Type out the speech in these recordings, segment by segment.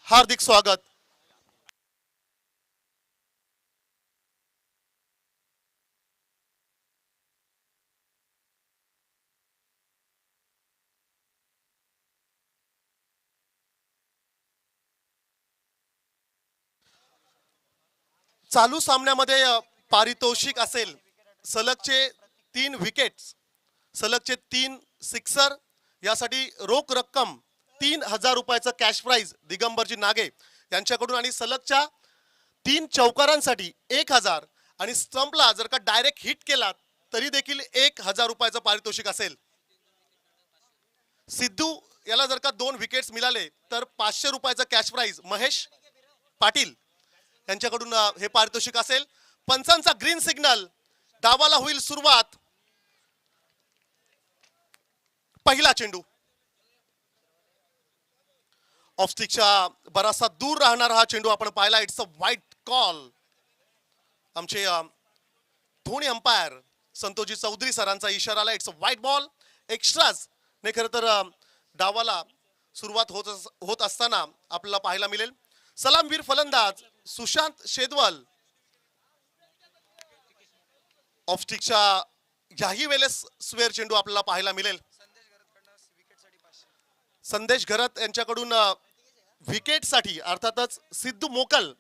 हार्दिक स्वागत. चालू सामन्यामध्ये पारितोषिक असेल सलगचे 3 विकेट्स, सलगचे 3 सिक्सर, यासाठी रोख रक्कम 3,000 रुपयाचं कॅश प्राइज दिगंबरजी नागे यांच्याकडून, आणि सलगच्या 3 चौकारांसाठी 1,000, आणि स्टंपला जर का डायरेक्ट हिट केला तरी देखील 1,000 रुपयाचं पारितोषिक असेल. सिद्धू याला जर का 2 विकेट्स मिळाले तर 500 रुपयाचं कॅश प्राइज महेश पाटील यांच्याकडून हे पारितोषिक असेल. पंचांचा ग्रीन सिग्नल, डावाला होईल सुरुवात. पहिला चेंडू ऑफस्टिकच्या बराचसा दूर राहणारा हा चेंडू आपण पाहिला. इट्स अ वाईट कॉल. आमचे धोनी अंपायर संतोषजी चौधरी सरांचा इशारा आला. इट्स अ वाईट बॉल. एक्स्ट्राज ने खरं तर डावाला सुरुवात होत असताना आपल्याला पाहायला मिळेल. सलामवीर फलंदाज सुशांत शेदवल ऑफस्टिकच्या याही वेळेस स्वेअर चेंडू आपल्याला पाहायला मिळेल. संदेश घरत यांच्याकडून विकेटसाठी अर्थातच सिद्धू मोकल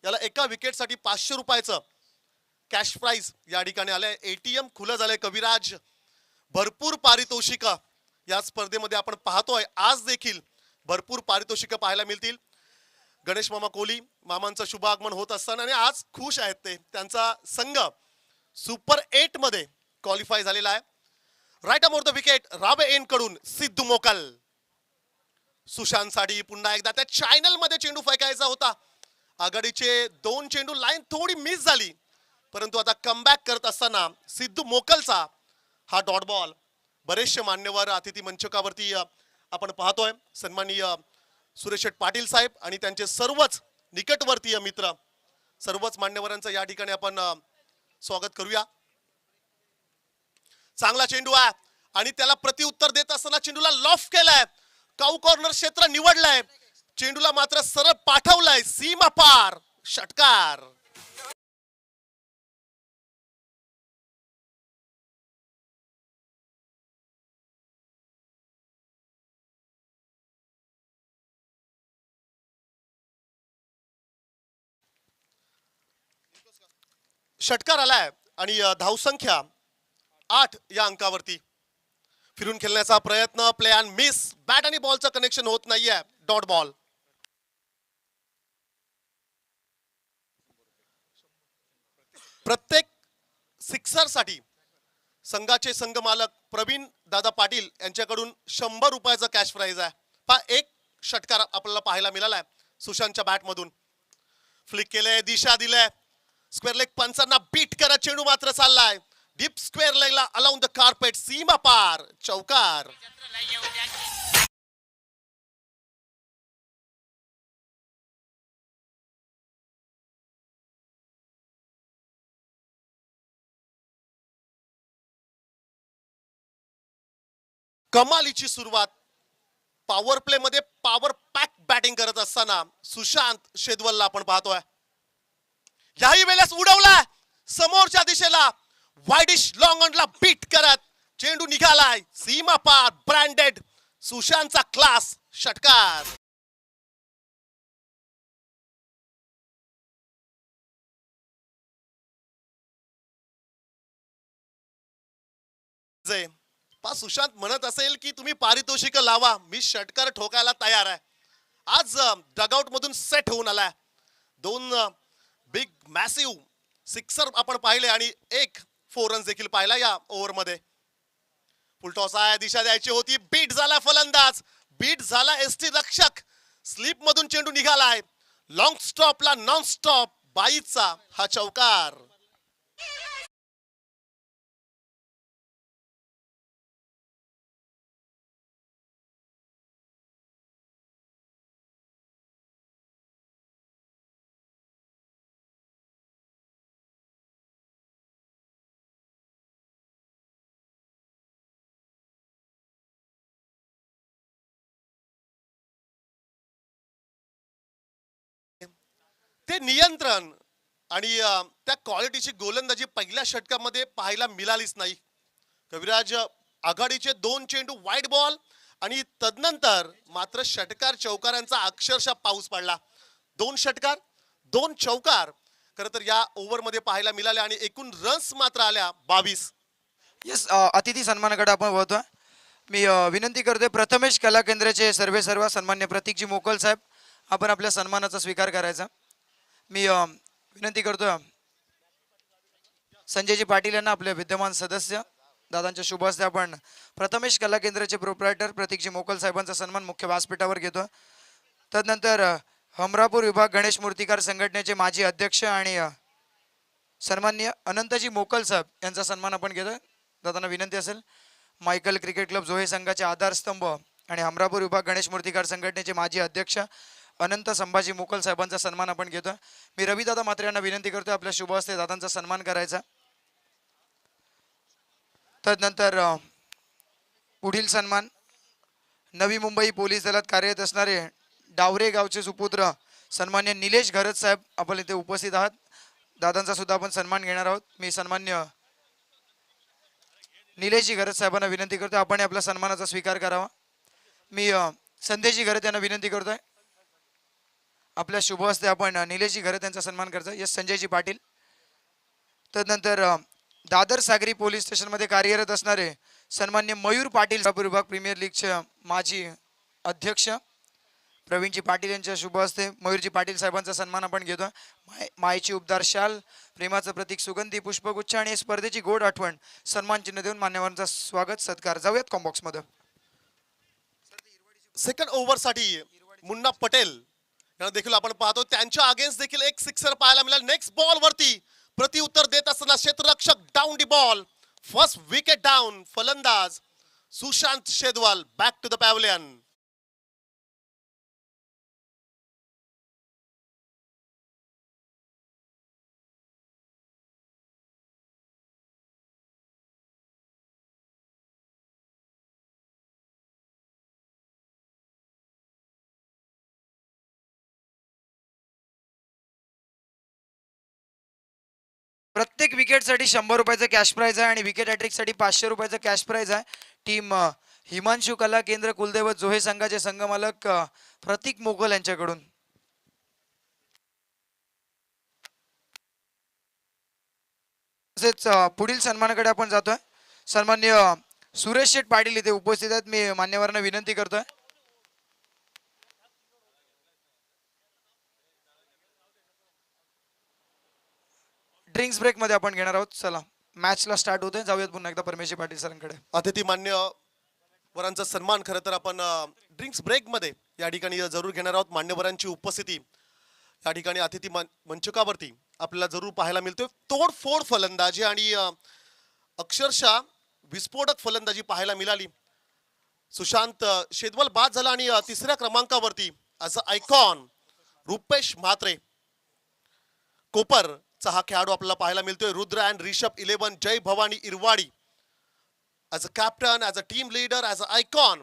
याला एका विकेटसाठी 500 रुपयाचं कॅश प्राइज या ठिकाणी आलंय. एटीएम खुलं झालंय. कविराज भरपूर पारितोषिक या स्पर्धेमध्ये आपण पाहतोय. आज देखील भरपूर पारितोषिक पाहायला मिळतील. गणेश मामा कोहली मामांचं शुभ आगमन होत असताना, आणि आज खुश आहेत ते. त्यांचा संघ सुपर 8 मध्ये क्वालिफाय झालेला आहे. राईट अमोर द विकेट रावे एन कडून सिद्धू मोकल. सुशांतसाठी पुन्हा एकदा त्या चॅनल मध्ये चेंडू फेकायचा होता. आघाडीचे 2 चेंडू, लाईन थोडी मिस झाली, परंतु आता कमबॅक करत असताना सिद्धू मोकलचा हा डॉट बॉल. बरेचसे मान्यवर अतिथी मंचकावरती आपण पाहतोय. सन्माननीय सुरेश शेठ पाटील साहेब आणि त्यांचे सर्वच निकटवर्तीय मित्र, सर्वच मान्यवरांचं या ठिकाणी आपण स्वागत करूया. चांगला चेंडू आहे आणि त्याला प्रत्युत्तर देत असताना चेंडूला लॉफ केलाय. काऊ कॉर्नर क्षेत्र निवडलंय. चेंडूला मात्र सरळ पाठवलाय सीमा पार. षटकार. षटकार आलाय आणि धावसंख्या 8 या अंकावरती. फिरून खेळण्याचा प्रयत्न, प्ले अँड मिस. बॅट आणि बॉलचं कनेक्शन होत नाहीये. Dot ball. प्रत्येक सिक्सर साठी संघाचे संघ मालक प्रवीण दादा पाटील यांच्याकडून 100 रुपयाचं कॅश प्राइज आहे. पहा, एक षटकार आपल्याला पाहायला मिळालाय सुशांतच्या बॅट मधून. फ्लिक केलंय, दिशा दिलंय. स्क्वेअर लेग पंचांना बीट करत चेंडू मात्र चाललाय डीप स्क्वेअर लेगला अलाउंड द कार्पेट. सीमा पार. चौकार. कमालीची सुरुवात. पॉवर प्ले मध्ये पॉवर पॅक बॅटिंग करत असताना सुशांत शेदवलला आपण पाहतोय. याही वेळेस उडवलाय समोरच्या दिशेला. वाईडिश लॉंग ऑनला बीट करत चेंडू निघालाय सीमा पार. ब्रँडेड सुशांतचा क्लास. षटकार. सुशांत म्हणत असेल की तुम्ही पारितोषिक लावा, मी षटकार ठोकायला तयार आहे. आज डगआउट मधून सेट होऊन आलाय. 2 बिग मॅसिव्ह सिक्सर आपण पाहिले आणि 1 4 रन्स देखील पाहिला या ओव्हरमध्ये. फुलटॉस आहे, दिशा द्यायची होती. बीट झाला फलंदाज, बीट झाला एसटी रक्षक. स्लिप मधून चेंडू निघालाय. लॉंग स्टॉपला नॉन स्टॉप बाईचा हा चौकार. ते नियंत्रण आणि त्या क्वालिटीची गोलंदाजी पहिल्या षटकामध्ये पाहायला मिळालीच नाही. कविराज आघाडीचे 2 चेंडू वाईड बॉल आणि तदनंतर मात्र षटकार चौकारांचा अक्षरशः पाऊस पडला. 2 षटकार 2 चौकार खरं तर या ओव्हरमध्ये पाहायला मिळाले आणि एकूण रन्स मात्र आल्या 22. येस, अतिथी सन्मानाकडे आपण वळतोय. मी विनंती करतोय प्रथमेश कला केंद्राचे सर्व सन्मान्य प्रतीकजी मोकल साहेब, आपण आपल्या सन्मानाचा स्वीकार करायचा. मी विनंती करतोय संजयजी पाटील यांना, आपले विद्यमान सदस्य दादांच्या शुभ हस्ते आपण प्रथमेश कला केंद्राचे प्रोप्रायटर प्रतीकजी मोकल साहेबांचा सन्मान मुख्य व्यासपीठावर घेतो. तदनंतर हमरापूर विभाग गणेश मूर्तिकार संघटनेचे माजी अध्यक्ष आणि सन्माननीय अनंतजी मोकल साहेब यांचा सन्मान आपण घेतोय. दादांना विनंती असेल मायकल क्रिकेट क्लब जोहे संघाचे आधारस्तंभ आणि हमरापूर विभाग गणेश मूर्तिकार संघटनेचे माजी अध्यक्ष अनंत संभाजी मोकल साहेबांचा सन्मान आपण घेतोय. मी रविदादा मात्रे यांना विनंती करतोय आपल्या शुभ हस्ते दादांचा सन्मान करायचा. तदनंतर पुढील सन्मान नवी मुंबई पोलीस दलात कार्यरत असणारे डावरे गावचे सुपुत्र सन्मान्य निलेश घरत साहेब आपण इथे उपस्थित आहात. दादांचा सुद्धा आपण सन्मान घेणार आहोत. मी सन्मान्य निलेशजी घरत साहेबांना विनंती करतोय आपण आपल्या सन्मानाचा स्वीकार करावा. मी संदेशजी घरत यांना विनंती करतोय आपल्या शुभ हस्ते आपण निलेशजी घरत यांचा सन्मान करतो. यस, संजयजी पाटील. तदनंतर दादर सागरी पोलीस स्टेशनमध्ये कार्यरत असणारे सन्मान्य मयूर पाटील विभाग प्रीमियर लीगचे माजी अध्यक्ष प्रवीणजी पाटील यांच्या शुभ हस्ते मयूरजी पाटील साहेबांचा सन्मान आपण घेतो. मायेची उबदार शाल, प्रेमाचं प्रतीक सुगंधी पुष्पगुच्छ आणि स्पर्धेची गोड आठवण सन्मान चिन्ह देऊन मान्यवरांचा स्वागत सत्कार. जाऊयात कॉम्बॉक्स मध्ये. सेकंड ओव्हरसाठी मुन्ना पटेल यांना देखील आपण पाहतो. त्यांच्या अगेन्स्ट देखील एक सिक्सर पाहायला मिळाला. नेक्स्ट बॉल वरती प्रत्युत्तर देत असताना क्षेत्ररक्षक down the ball. First wicket down. फलंदाज Sushant Shedwal back to the pavilion. प्रत्येक विकेटसाठी 100 रुपयाचं कॅश प्राइज आहे आणि विकेट हॅट्रिकसाठी 500 रुपयाचं कॅश प्राइज आहे. टीम हिमांशू कला केंद्र कुलदैवत जोहे संघाचे संघमालक प्रतीक मोगल यांच्याकडून. तसेच पुढील सन्मानाकडे आपण जातोय. सन्मान्य सुरेश शेठ पाटील इथे उपस्थित आहेत. मी मान्यवरांना विनंती करतोय ड्रिंक्स ब्रेक मध्ये आपण घेणार आहोत. चला मॅचला स्टार्ट होते. जाऊयात पुन्हा एकदा परमेश्वर पाटील सरांकडे. अतिथी मान्यवरांचा सन्मान खरं तर आपण ड्रिंक्स ब्रेक मध्ये या ठिकाणी जरूर घेणार आहोत. मान्यवरांची उपस्थिती या ठिकाणी अतिथी मंचकावरती आपल्याला जरूर पाहायला मिळतोय. तोडफोड फलंदाजी आणि अक्षरशः विस्फोटक फलंदाजी पाहायला मिळाली. सुशांत शेदवाल बाद झाला आणि तिसऱ्या क्रमांकावरती as a icon Rupesh Mhatre Kopar हा खेळाडू आपल्याला पाहायला मिळतोय. Rudra and Rishabh 11 Jai Bhavani Irwadi as a captain, as a team leader, as a icon.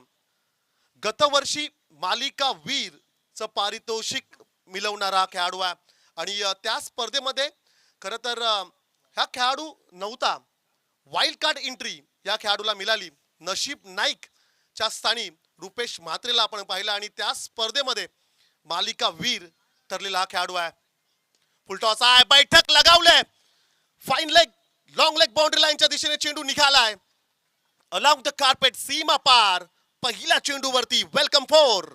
गतवर्षी मालिका वीर च पारितोषिक मिळवणारा खेळाडू आहे आणि त्या स्पर्धेमध्ये खरं तर हा खेळाडू नव्हता. वाईल्ड कार्ड एंट्री या खेळाडूला मिळाली. नशीब नाईकच्या स्थानी रुपेश म्हात्रेला आपण पाहिलं आणि त्या स्पर्धेमध्ये मालिका वीर ठरलेला हा खेळाडू आहे. फुलटॉस आहे, बैठक लगावले. Fine leg, long leg boundary लाईनच्या दिशेने चेंडू निघालाय. अलॉंग द कार्पेट, सीमा पार. पहिल्या चेंडूवरती वेलकम फोर.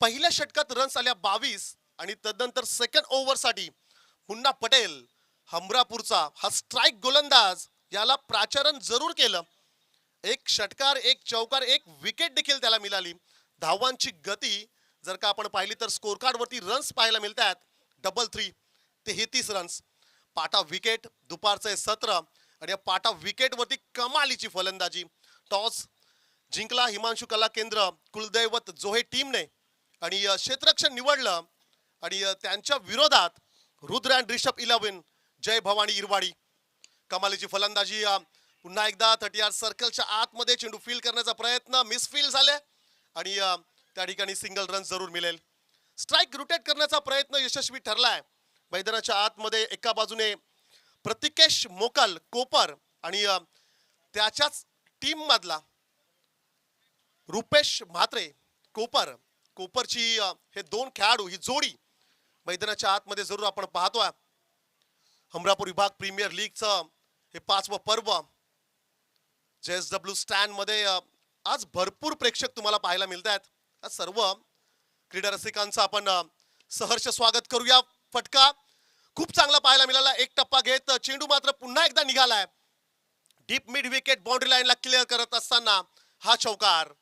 पहिल्या षटकात रन्स आल्या 22 आणि तदनंतर सेकंड ओव्हरसाठी मुन्ना पटेल हमरापूरचा हा स्ट्राईक गोलंदाज याला प्राचारण जरूर केलं. एक षटकार, एक चौकार, एक विकेट देखील त्याला मिळाली. धावांची गती जर का आपण पाहिली तर स्कोर कार्ड वरती रन्स पाहायला मिळतात. 3 33 रन्स. पाटा विकेट, दुपारचे सत्र आणि या पाटा विकेट वरती कमालीची फलंदाजी. टॉस जिंकला हिमांशू कला केंद्र कुलदैवत जोहे टीमने आणि क्षेत्ररक्षण निवडलं आणि त्यांच्या विरोधात रुद्र अँड रिषभ 11 जय भवानी इरवाडी. कमालीची फलंदाजी. पुन्हा एकदा 30 सर्कलच्या आतमध्ये चेंडू फील करण्याचा प्रयत्न मिस फील झाले आणि त्या ठिकाणी सिंगल रन जरूर मिळेल. स्ट्राईक रोटेट करण्याचा प्रयत्न यशस्वी ठरलाय. मैदानाच्या आतमध्ये एका बाजूने प्रतिकेश मोकल कोपर आणि त्याच्याच टीम मधला रुपेश म्हात्रे कोपर. कोपरची हे दोन खेळाडू ही जोडी मैदानाच्या आतमध्ये जरूर आपण पाहतोय. हमरापूर विभाग प्रीमियर लीगचं हे 5वं पर्व JSW स्टँड मध्ये आज भरपूर प्रेक्षक तुम्हाला पाहायला मिळत आहेत. आज सर्व क्रीडा रसिकांचं आपण सहर्ष स्वागत करूया. फटका खूप चांगला पाहायला मिळाला. एक टप्पा घेत चेंडू मात्र पुन्हा एकदा निघालाय. डीप मिड विकेट बाउंड्री लाईनला क्लिअर करत असताना हा चौकार.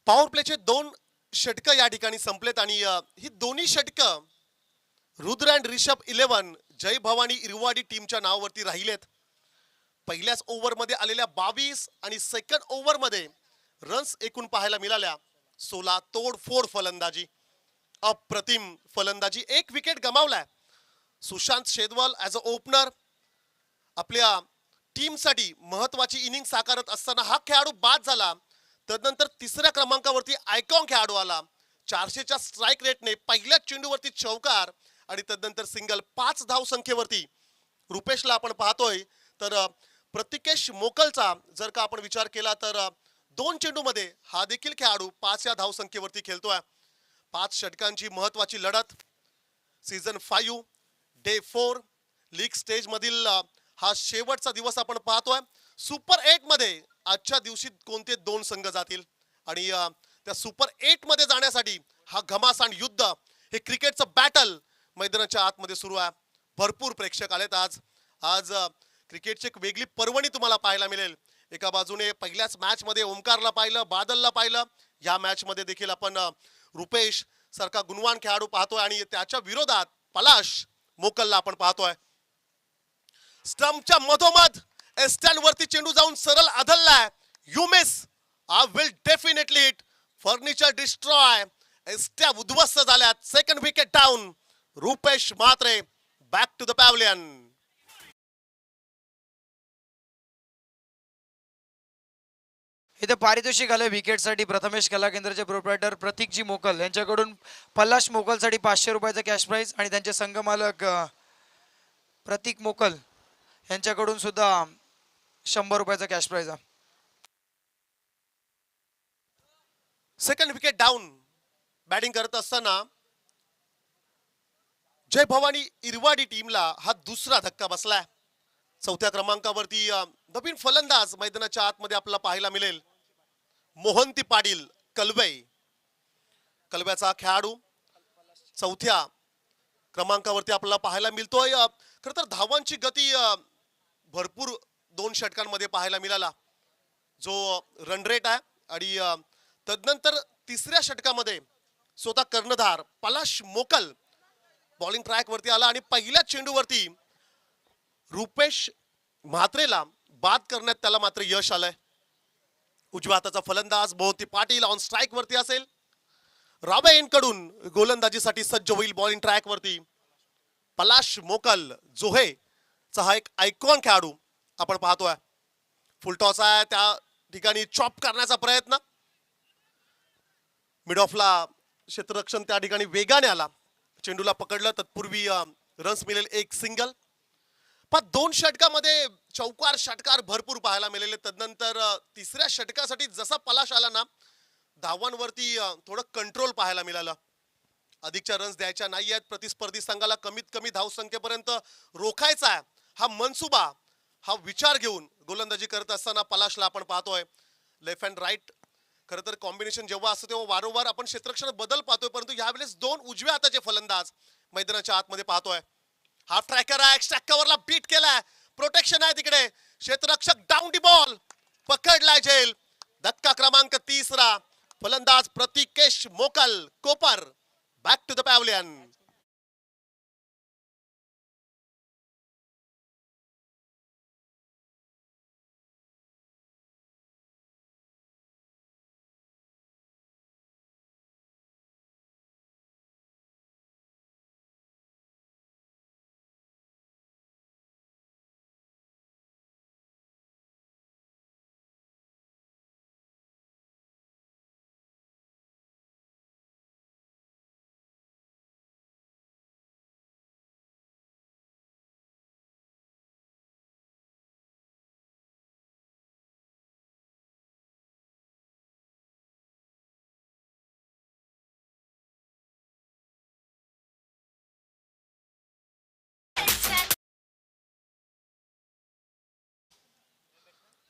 पॉवर प्लेचे 2 षटकं या ठिकाणी संपलेत आणि ही दोन्ही षटकं रुद्र अँड रिषभ 11 जय भवानी इरवाडी टीमच्या नावावरती राहिलेत. पहिल्याच ओव्हरमध्ये आलेल्या 22 आणि सेकंड ओव्हरमध्ये रन्स एकूण पाहायला मिळाल्या 16. तोडफोड फलंदाजी, अप्रतिम फलंदाजी. एक विकेट गमावलाय. Sushant Shedwal as a opener आपल्या टीमसाठी महत्वाची इनिंग साकारत असताना हा खेळाडू बाद झाला. तदनंतर तिसऱ्या क्रमांकावरती आयकॉन खेळाडू आला. 400च्या स्ट्राईक रेटने पहिल्या चेंडूवरती चौकार आणि तदनंतर सिंगल. 5 धाव संख्येवरती रुपेशला आपण पाहतोय. तर प्रतिकेश मोकलचा जर का आपण विचार केला तर 2 चेंडूमध्ये हा देखील खेळाडू 5 या धाव संख्येवरती खेळतोय. 5 षटकांची महत्वाची लढत. सीझन 5 डे 4 लीग स्टेज मधील हा शेवटचा दिवस आपण पाहतोय. सुपर 8 मध्ये आजच्या दिवशी कोणते 2 संघ जातील आणि त्या सुपर 8 मध्ये जाण्यासाठी हा घमासान युद्ध, हे क्रिकेटचं बॅटल मैदानाच्या आतमध्ये सुरू आहे. भरपूर प्रेक्षक आलेत आज. आज क्रिकेटची एक वेगळी पर्वणी तुम्हाला पाहायला मिळेल. एका बाजूने पहिल्याच मॅच मध्ये ओमकारला पाहिलं, बादलला पाहिलं. या मॅच मध्ये देखील आपण रुपेश सारखा गुणवान खेळाडू पाहतोय आणि त्याच्या विरोधात पलाश मोकलला आपण पाहतोय. स्टंपच्या मधोमध स्टँड वरती चेंडू जाऊन सरळ आदललाय. You miss, I will definitely hit. Furniture destroy. एस्ट्या उद्ध्वस्त झाल्यात. Second wicket down. Rupesh Mhatre back to the pavilion. इथे पारितोषिक आलं विकेटसाठी प्रथमेश कला केंद्राचे प्रोप्रायटर प्रतीकजी मोकल यांच्याकडून पलाश मोकलसाठी 500 रुपयाचा कॅश प्राइज आणि त्यांचे संघ मालक प्रतीक मोकल यांच्याकडून सुद्धा 100 रुपयाचा कॅश प्राइज आहे. Second wicket down. बॅटिंग करत असताना जय भवानी इरवाडी टीमला हा दुसरा धक्का बसलाय. 4थ्या क्रमांकावरती नवीन फलंदाज मैदानाच्या आतमध्ये आपल्याला पाहायला मिळेल. मोहंती पाटील कलवे. कलव्याचा खेळाडू 4थ्या क्रमांकावरती आपल्याला पाहायला मिळतोय. खरं तर धावांची गती भरपूर 2 षटकांमध्ये पाहायला मिळाला जो रन रेट आहे. आणि तदनंतर तिसऱ्या षटकामध्ये स्वतः कर्णधार पलाश मोकल बॉलिंग ट्रॅक वरती आला आणि पहिल्या चेंडूवरती रुपेश म्हात्रेला बाद करण्यात त्याला मात्र यश आलंय. उजव्या हाताचा फलंदाज मोहंती पाटील ऑन स्ट्राईक वरती असेल. राबेन कडून गोलंदाजीसाठी सज्ज होईल बॉलिंग ट्रॅक वरती पलाश मोकल. जोहेचा हा एक आयकॉन खेळाडू आपण पाहतोय. फुलटॉस आहे, त्या ठिकाणी चॉप करण्याचा प्रयत्न. मिड ऑफला क्षेत्ररक्षण त्या ठिकाणी वेगाने आला. चेंडूला पकडलं तत्पूर्वी रन्स मिळेल. एक सिंगल. पण 2 षटकामध्ये चौकार षटकार भरपूर पाहायला मिळाले. तदनंतर तिसऱ्या षटकासाठी जसा पलाश आला ना, धावांवरती थोडं कंट्रोल पाहायला मिळालं. अधिकच्या रन्स द्यायच्या नाही आहेत. प्रतिस्पर्धी संघाला कमीत कमी धावसंख्येपर्यंत रोखायचा आहे हा मनसुबा, हा विचार घेऊन गोलंदाजी करत असताना पलाशला आपण पाहतोय. लेफ्ट अँड राईट खरं तर कॉम्बिनेशन जेव्हा असतं तेव्हा वारंवार आपण क्षेत्ररक्षणात बदल पाहतोय, परंतु यावेळेस दोन उजव्या हाताचे फलंदाज मैदानाच्या आतमध्ये पाहतोय. हाफ ट्रॅकर आहे, एक्स्ट्रा कव्हरला बीट केलाय, प्रोटेक्शन आहे तिकडे, क्षेत्ररक्षक डाऊन दी बॉल, पकडलाय झेल. धक्का क्रमांक 3 फलंदाज Pratikesh Mokal Kopar back to the pavilion.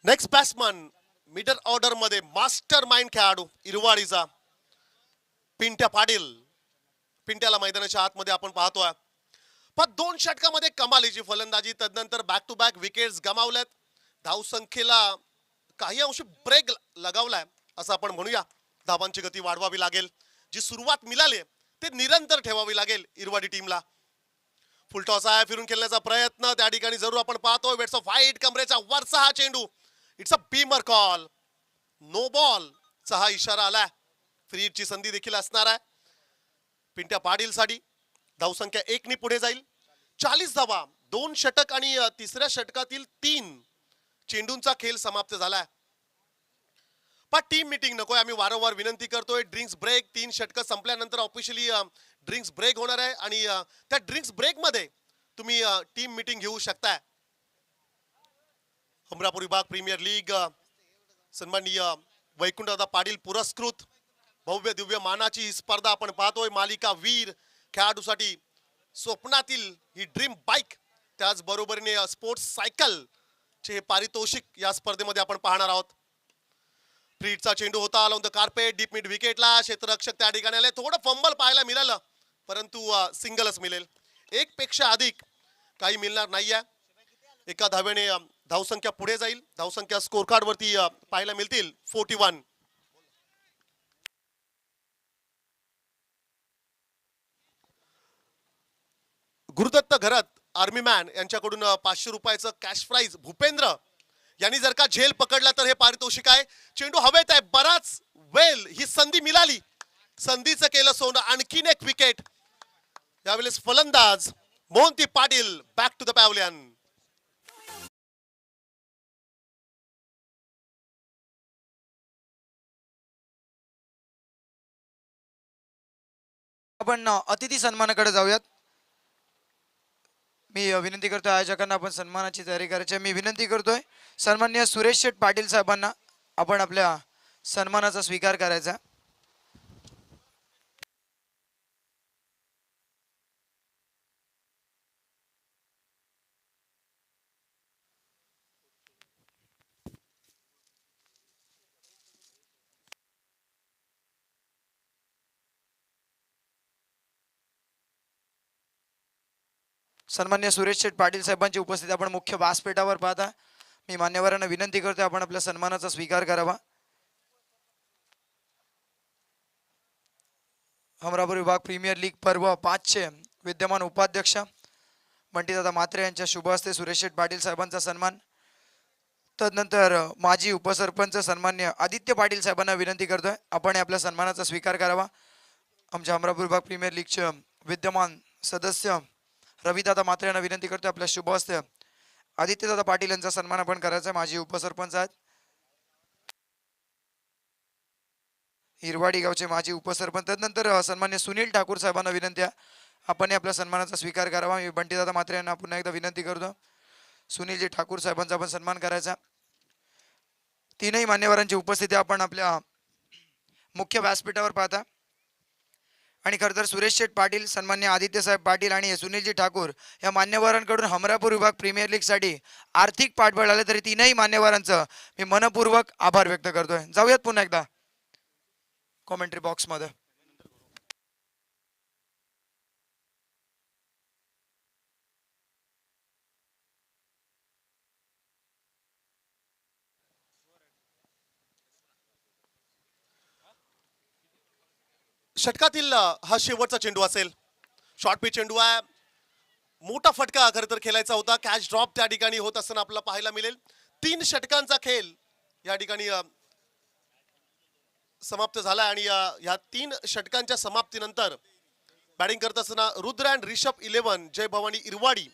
Next batsman middle order मध्ये मास्टर माइंड खेळाडू इरवाडीचा पिंट्या पाटील. पिंट्याला मैदानाच्या आतमध्ये आपण पाहतोय. पण 2 षटकामध्ये कमालीची फलंदाजी, तदनंतर बॅक टू बॅक विकेट्स गमावल्यात. धावसंख्येला काही अंशी ब्रेक लगावलाय असं आपण म्हणूया. धावांची गती वाढवावी लागेल, जी सुरुवात मिळाली ते निरंतर ठेवावी लागेल इरवाडी टीमला. फुलटॉस आहे, फिरून खेळण्याचा प्रयत्न त्या ठिकाणी जरूर आपण पाहतोय. वेट्स ऑफ वाईट कमरेचा वरचा हा चेंडू, it's a beamer call, no ball चा हा इशारा आलाय. फ्री ची संधी देखील असणार आहे पिंट्या पाटील साठी. धावसंख्या 1 ने पुढे जाईल. 40 धावा, 2 षटक आणि तिसऱ्या षटकातील 3 चेंडूंचा खेळ समाप्त झालाय. पण टीम मीटिंग नकोय, आम्ही वारंवार विनंती करतोय. ड्रिंक्स ब्रेक 3 षटक संपल्यानंतर ऑफिशियली ड्रिंक्स ब्रेक होणार आहे आणि त्या ड्रिंक्स ब्रेक मध्ये तुम्ही टीम मीटिंग घेऊ शकताय. अमरापूर विभाग प्रीमियर लीग सन्माननीय वैकुंठदादा पाटील पुरस्कृत भव्य दिव्य मानाची ही स्पर्धा आपण पाहतोय. मालिका वीर खेळाडूसाठी स्वप्नातील ही ड्रीम बाईक, त्याचबरोबरीने स्पोर्ट्स सायकल चे पारितोषिक या स्पर्धेमध्ये आपण पाहणार आहोत. फ्रीटचा चेंडू होता on the carpet, deep mid विकेटला. क्षेत्ररक्षक त्या ठिकाणी आले. थोडं फंबल पाहायला मिळालं, परंतु सिंगलच मिळेल. 1 पेक्षा अधिक काही मिळणार नाहीये. एका धावेने धावसंख्या पुढे जाईल. धावसंख्या स्कोर कार्ड वरती पाहायला मिळतील 41. गुरुदत्त घरात आर्मी मॅन यांच्याकडून 500 रुपयाचं कॅश प्राइज. भूपेंद्र यांनी जर का झेल पकडला तर हे पारितोषिक आहे. चेंडू हवेत आहे, बराच वेल ही संधी मिळाली, संधीचं केलं सोनं. आणखीन एक विकेट. यावेळेस फलंदाज Mohanty Patil back to the pavilion. आपण अतिथी सन्मानाकडे जाऊयात. मी विनंती करतोय आयोजकांना आपण सन्मानाची तयारी करायची. मी विनंती करतोय सन्माननीय सुरेश शेठ पाटील साहेबांना आपण आपल्या सन्मानाचा स्वीकार करायचा. सन्माननीय सुरेश शेठ पाटील साहेबांची उपस्थिती आपण मुख्य व्यासपीठावर पाहता. मी मान्यवरांना विनंती करतोय आपण आपल्या सन्मानाचा स्वीकार करावा. अमरापूर विभाग प्रीमियर लीग पर्व 5 चे विद्यमान उपाध्यक्ष बंटीदादा म्हात्रे यांच्या शुभ हस्ते सुरेश शेठ पाटील साहेबांचा सन्मान. तदनंतर माजी उपसरपंच सन्मान्य आदित्य पाटील साहेबांना विनंती करतोय आपण आपल्या सन्मानाचा स्वीकार करावा. आमच्या अमरापूर विभाग प्रीमियर लीगचे विद्यमान सदस्य रविदादा म्हात्रे यांना विनंती करतोय आपल्या शुभ हस्ते आदित्यदादा पाटील यांचा सन्मान आपण करायचा. माजी उपसरपंच आहेत, हिरवाडी गावचे माजी उपसरपंच. तदनंतर सन्मान्य सुनील ठाकूर साहेबांना विनंती आहे आपण आपल्या सन्मानाचा स्वीकार करावा. मी बंटीदादा म्हात्रे यांना पुन्हा एकदा विनंती करतो सुनीलजी ठाकूर साहेबांचा आपण सन्मान करायचा. तीनही मान्यवरांची उपस्थिती आपण आपल्या मुख्य व्यासपीठावर पाहता. आणि खरं तर सुरेश शेठ पाटील, सन्मान्य आदित्य साहेब पाटील आणि सुनीलजी ठाकूर या मान्यवरांकडून हमरापूर विभाग प्रीमियर लीग साठी आर्थिक पाठबळ आले, तरी तीनही मान्यवरांचं मी मनपूर्वक आभार व्यक्त करतोय. जाऊयात पुन्हा एकदा कॉमेंट्री बॉक्समध्ये. षटकातील हा शेवटचा चेंडू असेल. शॉर्ट पिच चेंडू आहे. मोठा फटका खरं तर खेळायचा होता. कॅच ड्रॉप त्या ठिकाणी होत असताना आपल्याला पाहायला मिळेल. 3 षटकांचा खेळ या ठिकाणी समाप्त झाला आणि या 3 षटकांच्या समाप्तीनंतर बॅटिंग करत असताना रुद्र अँड रिषभ 11 जय भवानी इरवाडी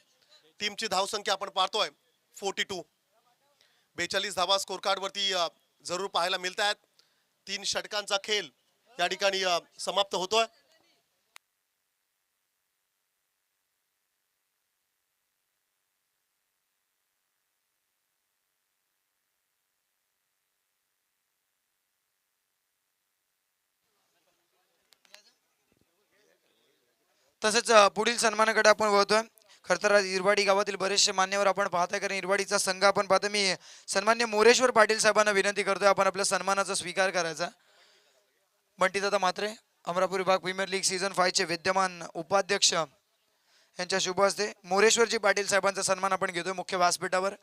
टीमची धावसंख्या आपण पाहतोय 42. 42 धावा स्कोर कार्ड वरती जरूर पाहायला मिळत आहेत. 3 षटकांचा खेळ या ठिकाणी समाप्त होतोय. तसेच पुढील सन्मानाकडे आपण वळतोय. खरं तर आज इरवाडी गावातील बरेचसे मान्यवर आपण पाहताय, कारण इरवाडीचा संघ आपण पाहतो. मी सन्मान्य मोरेश्वर पाटील साहेबांना विनंती करतोय आपण आपल्या सन्मानाचा स्वीकार करायचा. बंटीदादा म्हात्रे, अमरापूर विभाग प्रीमियर लीग सीझन 5 चे विद्यमान उपाध्यक्ष यांच्या शुभ हस्ते मोरेश्वरजी पाटील साहेबांचा सन्मान आपण घेतोय. मुख्य व्यासपीठावर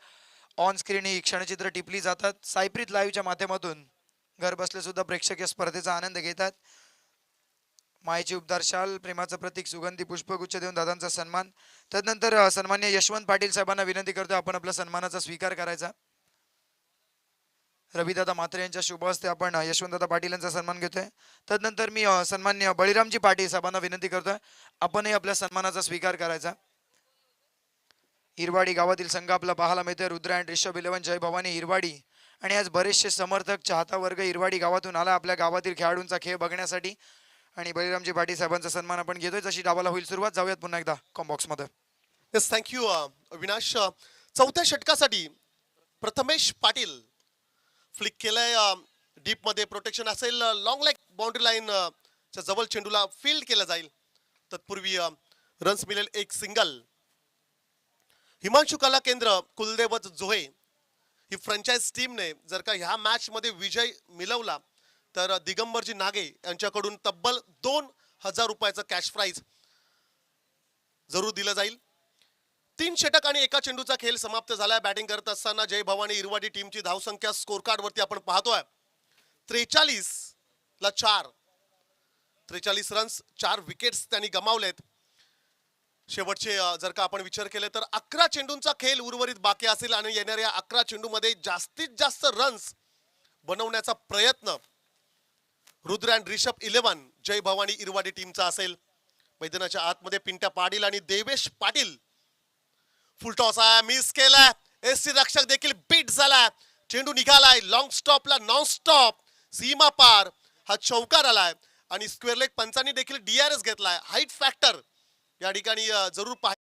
ऑन स्क्रीन ही क्षणचित्र टिपली जातात. सायप्रीत लाईव्हच्या माध्यमातून घर बसले सुद्धा प्रेक्षक या स्पर्धेचा आनंद घेतात. मायेची उपदार शाल, प्रेमाचं प्रतीक सुगंधी पुष्पगुच्छ देऊन दादांचा सन्मान. तदनंतर सन्मान्य यशवंत पाटील साहेबांना विनंती करतो आपण आपल्या सन्मानाचा स्वीकार करायचा. रविदादा म्हात्रे यांच्या शुभ हस्ते आपण यशवंतदादा पाटील यांचा सन्मान घेतोय. तदनंतर मी सन्मान्य बळीरामजी पाटील साहेबांना विनंती करतोय आपणही आपल्या सन्मानाचा स्वीकार करायचा. इरवाडी गावातील संघ आपला पाहायला मिळतोय. रुद्र अँड रिषभ 11 जय भवानी इरवाडी. आणि आज बरेचसे समर्थक चाहता वर्ग इरवाडी गावातून आला आपल्या गावातील खेळाडूंचा खेळ बघण्यासाठी. आणि बळीरामजी पाटील साहेबांचा सन्मान आपण घेतोय. जशी डावाला होईल सुरुवात, जाऊयात पुन्हा एकदा कॉम्बॉक्स मध्ये. Yes, thank you Avinash. चौथ्या षटकासाठी प्रथमेश पाटील फ्लिक केलंय. डीप मध्ये प्रोटेक्शन असेल. लॉंग लेग बाउंड्री लाईन च्या जवळ चेंडूला फील्ड केलं जाईल. तत्पूर्वी रन्स मिळेल एक सिंगल. हिमांशु कला केंद्र कुलदेवत जोहे ही फ्रँचाइज टीमने जर का ह्या मॅच मध्ये विजय मिळवला तर दिगंबरजी नागे यांच्याकडून तब्बल 2000 रुपयाचं कॅश प्राइज जरूर दिलं जाईल. 3 षटक आणि एका चेंडूचा खेळ समाप्त झालाय. बॅटिंग करत असताना जय भवानी इरवाडी टीमची धावसंख्या स्कोर कार्ड वरती आपण पाहतोय 43 ला 4. 43 रन्स, 4 विकेट्स त्यांनी गमावलेत. शेवटचे जर का आपण विचार केले तर 11 चेंडूंचा खेळ उर्वरित बाकी असेल आणि येणाऱ्या 11 चेंडूमध्ये जास्तीत जास्त रन्स बनवण्याचा प्रयत्न रुद्र अँड रिषभ 11 जय भवानी इरवाडी टीमचा असेल. मैदानाच्या आतमध्ये पिंट्या पाटील आणि देवेश पाटील. फुलटॉस आहे, मिस केलाय. एससी रक्षक देखील बीट झालाय. चेंडू निघालाय लॉंग स्टॉपला, नॉन स्टॉप सीमा पार हा चौकार आलाय आणि स्क्वेअर लेग पंचांनी देखील DRS घेतलाय. हाईट फॅक्टर या ठिकाणी जरूर पाह.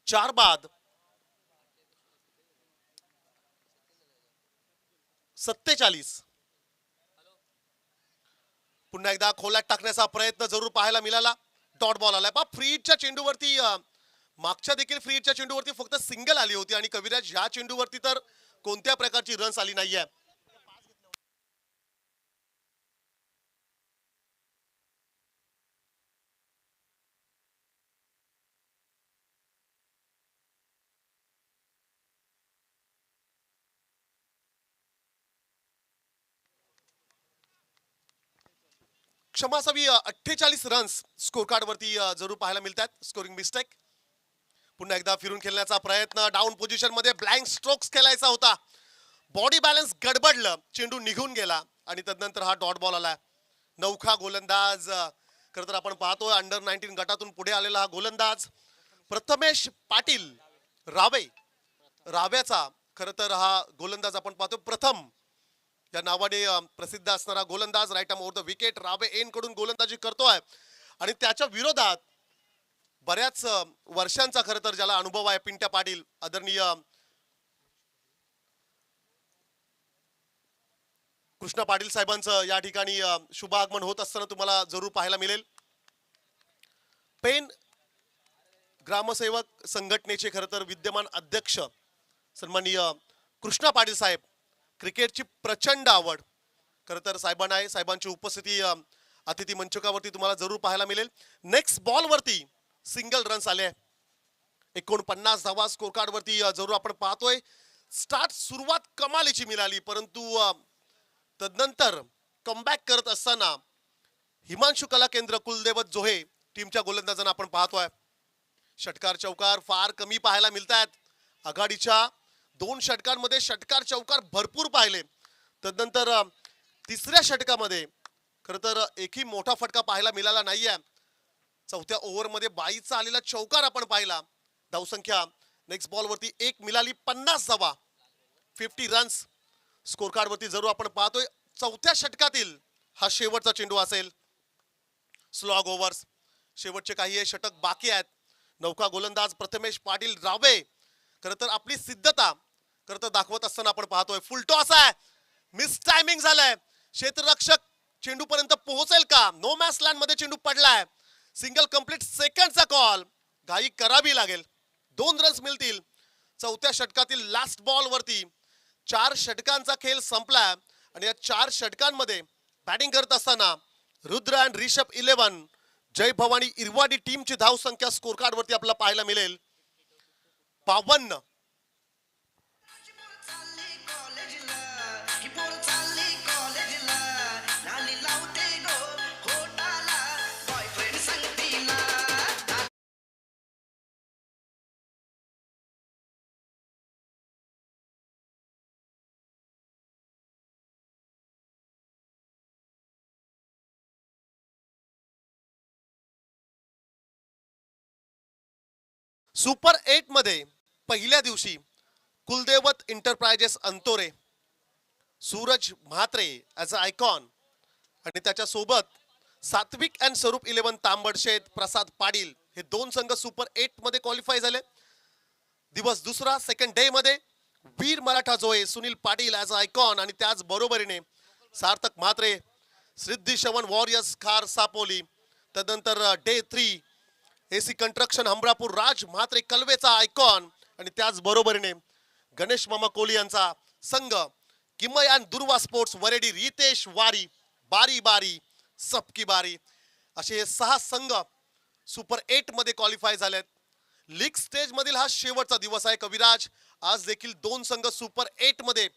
4 बाद 47. पुन्हा एकदा खोलात टाकण्याचा प्रयत्न जरूर पाहायला मिळाला. डॉट बॉल आलाय बा. फ्रीच्या चेंडूवरती मागच्या देखील फ्रीच्या चेंडूवरती फक्त सिंगल आली होती आणि कविराज ह्या चेंडूवरती तर कोणत्या प्रकारची रन्स आली नाहीये. क्षमा असावी 48 रन्स स्कोर कार्ड वरती जरूर पाहायला मिळतात. Scoring mistake. पुन्हा एकदा फिरून खेळण्याचा प्रयत्न, डाऊन पोझिशन मध्ये ब्लँक स्ट्रोक्स खेळायचा होता, बॉडी बॅलन्स गडबडलं, चेंडू निघून गेला आणि तदनंतर हा डॉट बॉल आला. नौखा गोलंदाज खरं तर आपण पाहतोय अंडर 19 गटातून पुढे आलेला हा गोलंदाज प्रथमेश पाटील राव्याचा खरं तर हा गोलंदाज आपण पाहतो. प्रथम या नावाने प्रसिद्ध असणारा गोलंदाज right arm over the wicket रावे एन कडून गोलंदाजी करतोय आणि त्याच्या विरोधात बऱ्याच वर्षांचा खरं तर ज्याला अनुभव आहे पिंट्या पाटील, आदरणीय कृष्णा पाटील साहेबांचं या ठिकाणी शुभ आगमन होत असताना तुम्हाला जरूर पाहायला मिळेल. पेन ग्रामसेवक संघटनेचे खरं तर विद्यमान अध्यक्ष सन्माननीय कृष्णा पाटील साहेब, क्रिकेटची प्रचंड आवड खरं तर साहेबांना आहे. साहेबांची उपस्थिती अतिथी मंचकावरती तुम्हाला जरूर पाहायला मिळेल. नेक्स्ट बॉल वरती सिंगल रन्स आले, 49 धावा स्कोर कार्ड वरती जरूर आपण पाहतोय. स्टार्ट सुरुवात कमालीची मिळाली, परंतु तदनंतर कमबॅक करत असताना हिमांशु कला केंद्र कुलदेवत जोहे टीमच्या गोलंदाजांना आपण पाहतोय. षटकार चौकार फार कमी पाहायला मिळतात. आघाडीच्या 2 षटकांमध्ये षटकार चौकार भरपूर पाहिले. तदनंतर तिसऱ्या षटकामध्ये खरं तर एकही मोठा फटका पाहायला मिळाला नाहीये. चौथ्या ओव्हरमध्ये 22चा आलेला चौकार आपण पाहिला. धावसंख्या नेक्स्ट बॉल वरती 1 मिळाली, 50 धावा, 50 रन्स स्कोर कार्ड वरती जरूर आपण पाहतोय. चौथ्या षटकातील हा शेवटचा चेंडू असेल. स्लॉग ओव्हर्स, शेवटचे काही षटक बाकी आहेत. नौका गोलंदाज प्रथमेश पाटील रावे खरं तर आपली सिद्धता खरं तर दाखवत असताना आपण पाहतोय. फुल टॉस आहे, मिस टायमिंग झालंय. क्षेत्ररक्षक चेंडू पर्यंत पोहोचेल का? नो मॅच लँड मध्ये चेंडू पडलाय. सिंगल कंप्लीट सेकंडचा कॉल घाई करावी लागेल. 2 रन्स मिळतील. चौथ्या षटकातील लास्ट बॉल वरती 4 षटकांचा खेळ संपला आणि या 4 षटकांमध्ये बॅटिंग करत असताना रुद्र अँड रिषभ 11 जय भवानी इरवाडी टीमची धाव संख्या स्कोर कार्ड वरती आपल्याला पाहायला मिळेल 52. सुपर 8 मध्ये पहिल्या दिवशी Kuldevat enterprises Antore, Suraj Mhatre as a icon आणि त्याच्या सोबत सात्विक अँड स्वरूप 11 तांबडशेत प्रसाद पाटील हे 2 संघ सुपर 8 मध्ये क्वालिफाय झाले. दिवस दुसरा सेकंड डे मध्ये Veer Maratha Joye Sunil Patil as a icon आणि त्याच बरोबरीने सार्थक म्हात्रे सिद्धी श्रवण वॉरियर्स खार सापोली. तदनंतर डे 3 एसी कंस्ट्रक्शन हमरापूर राज म्हात्रे कलवेचा आयकॉन आणि त्याच बरोबरीने गणेश मामा कोहली यांचा संघ किमयान दुर्वा स्पोर्ट्स वरेडी रितेश वारी बारी बारी सबकी बारी असे हे 6 संघ सुपर 8 मध्ये क्वालिफाय झालेत. लीग स्टेज मधील हा शेवटचा दिवस आहे. कविराज, आज देखील 2 संघ सुपर 8 मध्ये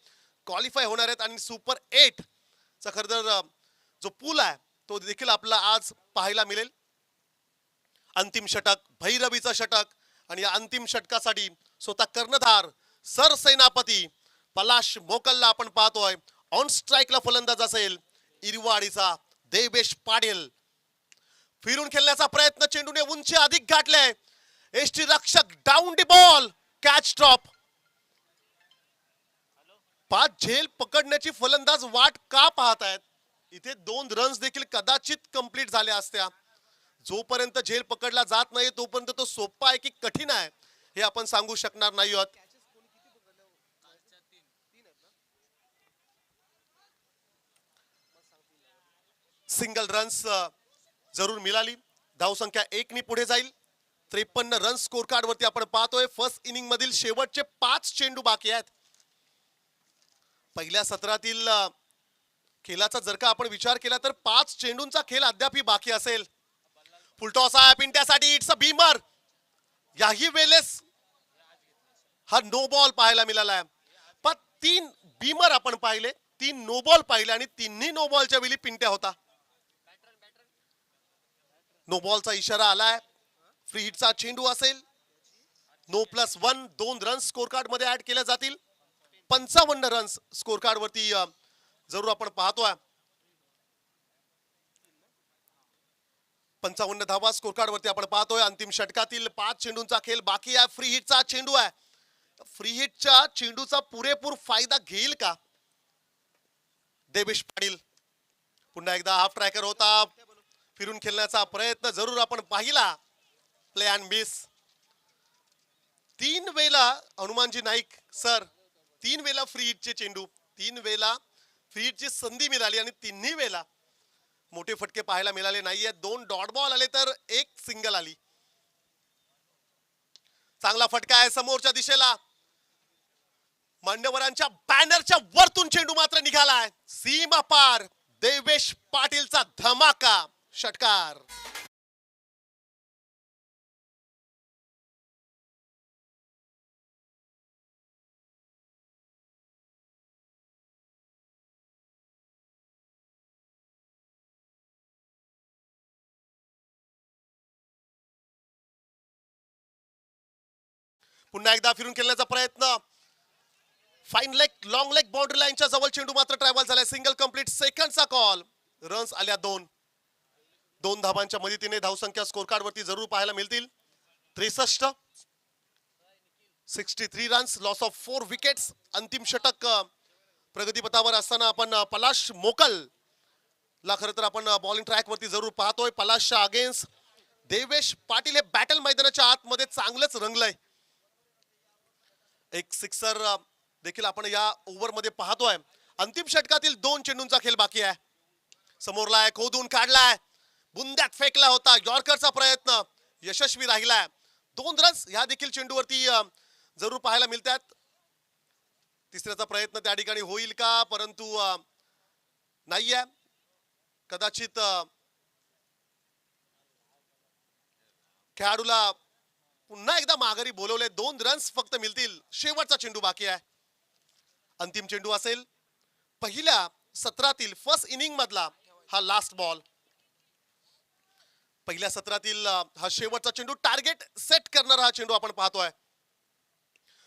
क्वालिफाय होणार आहेत आणि सुपर 8 चा खरं तर जो पूल आहे तो देखील आपल्याला आज पाहायला मिळेल. अंतिम षटक, भैरवीचं षटक आणि या अंतिम षटकासाठी स्वतः कर्णधार सरसेनापती पलाश मोकलला आपण पाहतोय. ऑन स्ट्राईकला फलंदाज असेल इरवाडीचा देवेश पाटील. फिरून खेळण्याचा प्रयत्न, चेंडूने उंची अधिक गाठले. एसटी रक्षक down the ball, catch drop. 5 झेल पकडण्याची फलंदाज वाट का पाहतायत? इथे 2 रन्स देखील कदाचित कंप्लीट झाल्या असत्या. जोपर्यंत झेल पकडला जात नाही तोपर्यंत तो सोपा आहे की कठीण आहे हे आपण सांगू शकणार नाही आहोत. सिंगल रन्स जरूर मिळाली. धावसंख्या 1 नी पुढे जाईल. 53 रन स्कोर कार्ड वरती आपण पाहतोय. फर्स्ट इनिंग मधील शेवटचे 5 चेंडू बाकी आहेत. पहिल्या सत्रातील खेळाचा जर का आपण विचार केला तर 5 चेंडूंचा खेळ अद्याप बाकी असेल. फुलटॉस आहे पिंट्यासाठी, इट्स अ बीमर. याही वेळेस हा नो बॉल पाहायला मिळाला. पण 3 बीमर आपण पाहिले, 3 नो बॉल पाहिले आणि 3ही नो बॉलच्या वेळी पिंट्या होता. नो बॉलचा इशारा आलाय. फ्री हिटचा चेंडू असेल. No plus 1 2 runs score card मध्ये ऍड केल्या जातील. 55 रन्स स्कोर कार्ड वरती जरूर आपण पाहतोय. 55 धावा स्कोर कार्ड वरती आपण पाहतोय. अंतिम षटकातील 5 चेंडूंचा खेळ बाकी आहे. फ्री हिटचा चेंडू आहे. फ्री हिटच्या चेंडूचा पुरेपूर फायदा घेईल का देवेश पाटील? पुन्हा एकदा हाफ ट्रॅकर होता. फिरून खेळण्याचा प्रयत्न जरूर आपण पाहिला. Play and miss. 3 वेळा हनुमानजी नाईक सर 3 वेळा फ्री हिटचे चेंडू 3 वेळा फ्री हिटची संधी मिळाली आणि तिन्ही वेळा मोठे फटके पाहायला मिळाले नाहीये. 2 डॉट बॉल आले तर 1 सिंगल आली. चांगला फटका आहे समोरच्या दिशेला. मान्यवरांच्या बॅनरच्या वरतून चेंडू मात्र निघालाय. सीमा पार देवेश पाटीलचा धमाका षटकार. पुन्हा एकदा फिरून खेळण्याचा प्रयत्न. Fine leg long leg boundary लाईनच्या जवळ चेंडू मात्र ट्रॅव्हल झालाय. सिंगल कंप्लीट सेकंडचा कॉल. रन्स आल्या 2 धावांच्या मदतीने धावसंख्या स्कोर कार्ड वरती जरूर पाहायला मिळतील. 63 63 रन्स लॉस ऑफ 4 विकेट्स. अंतिम षटक प्रगतीपथावर असताना आपण पलाश मोकल ला खरं तर आपण बॉलिंग ट्रॅक वरती जरूर पाहतोय. पलाशच्या अगेन्स्ट देवेश पाटील हे बॅटल मैदानाच्या आतमध्ये चांगलंच रंगलंय. एक सिक्सर देखील आपण या ओव्हर मध्ये पाहतोय. अंतिम षटकातील 2 चेंडूंचा खेळ बाकी आहे. समोरला खोदून काढलाय. बुंद्यात फेकला होता. यॉर्करचा प्रयत्न यशस्वी राहिलाय. 2 रन्स ह्या देखील चेंडूवरती जरूर पाहायला मिळतात. तिसऱ्याचा प्रयत्न त्या ठिकाणी होईल का? परंतु नाहीये. कदाचित खेळाडूला पुन्हा एकदा माघारी बोलवले. 2 रन्स फक्त मिळतील. शेवटचा चेंडू बाकी आहे. अंतिम चेंडू असेल. पहिल्या सत्रातील फर्स्ट इनिंग मधला हा लास्ट बॉल. पहिल्या सत्रातील हा शेवटचा चेंडू. टार्गेट सेट करणारा हा चेंडू आपण पाहतोय.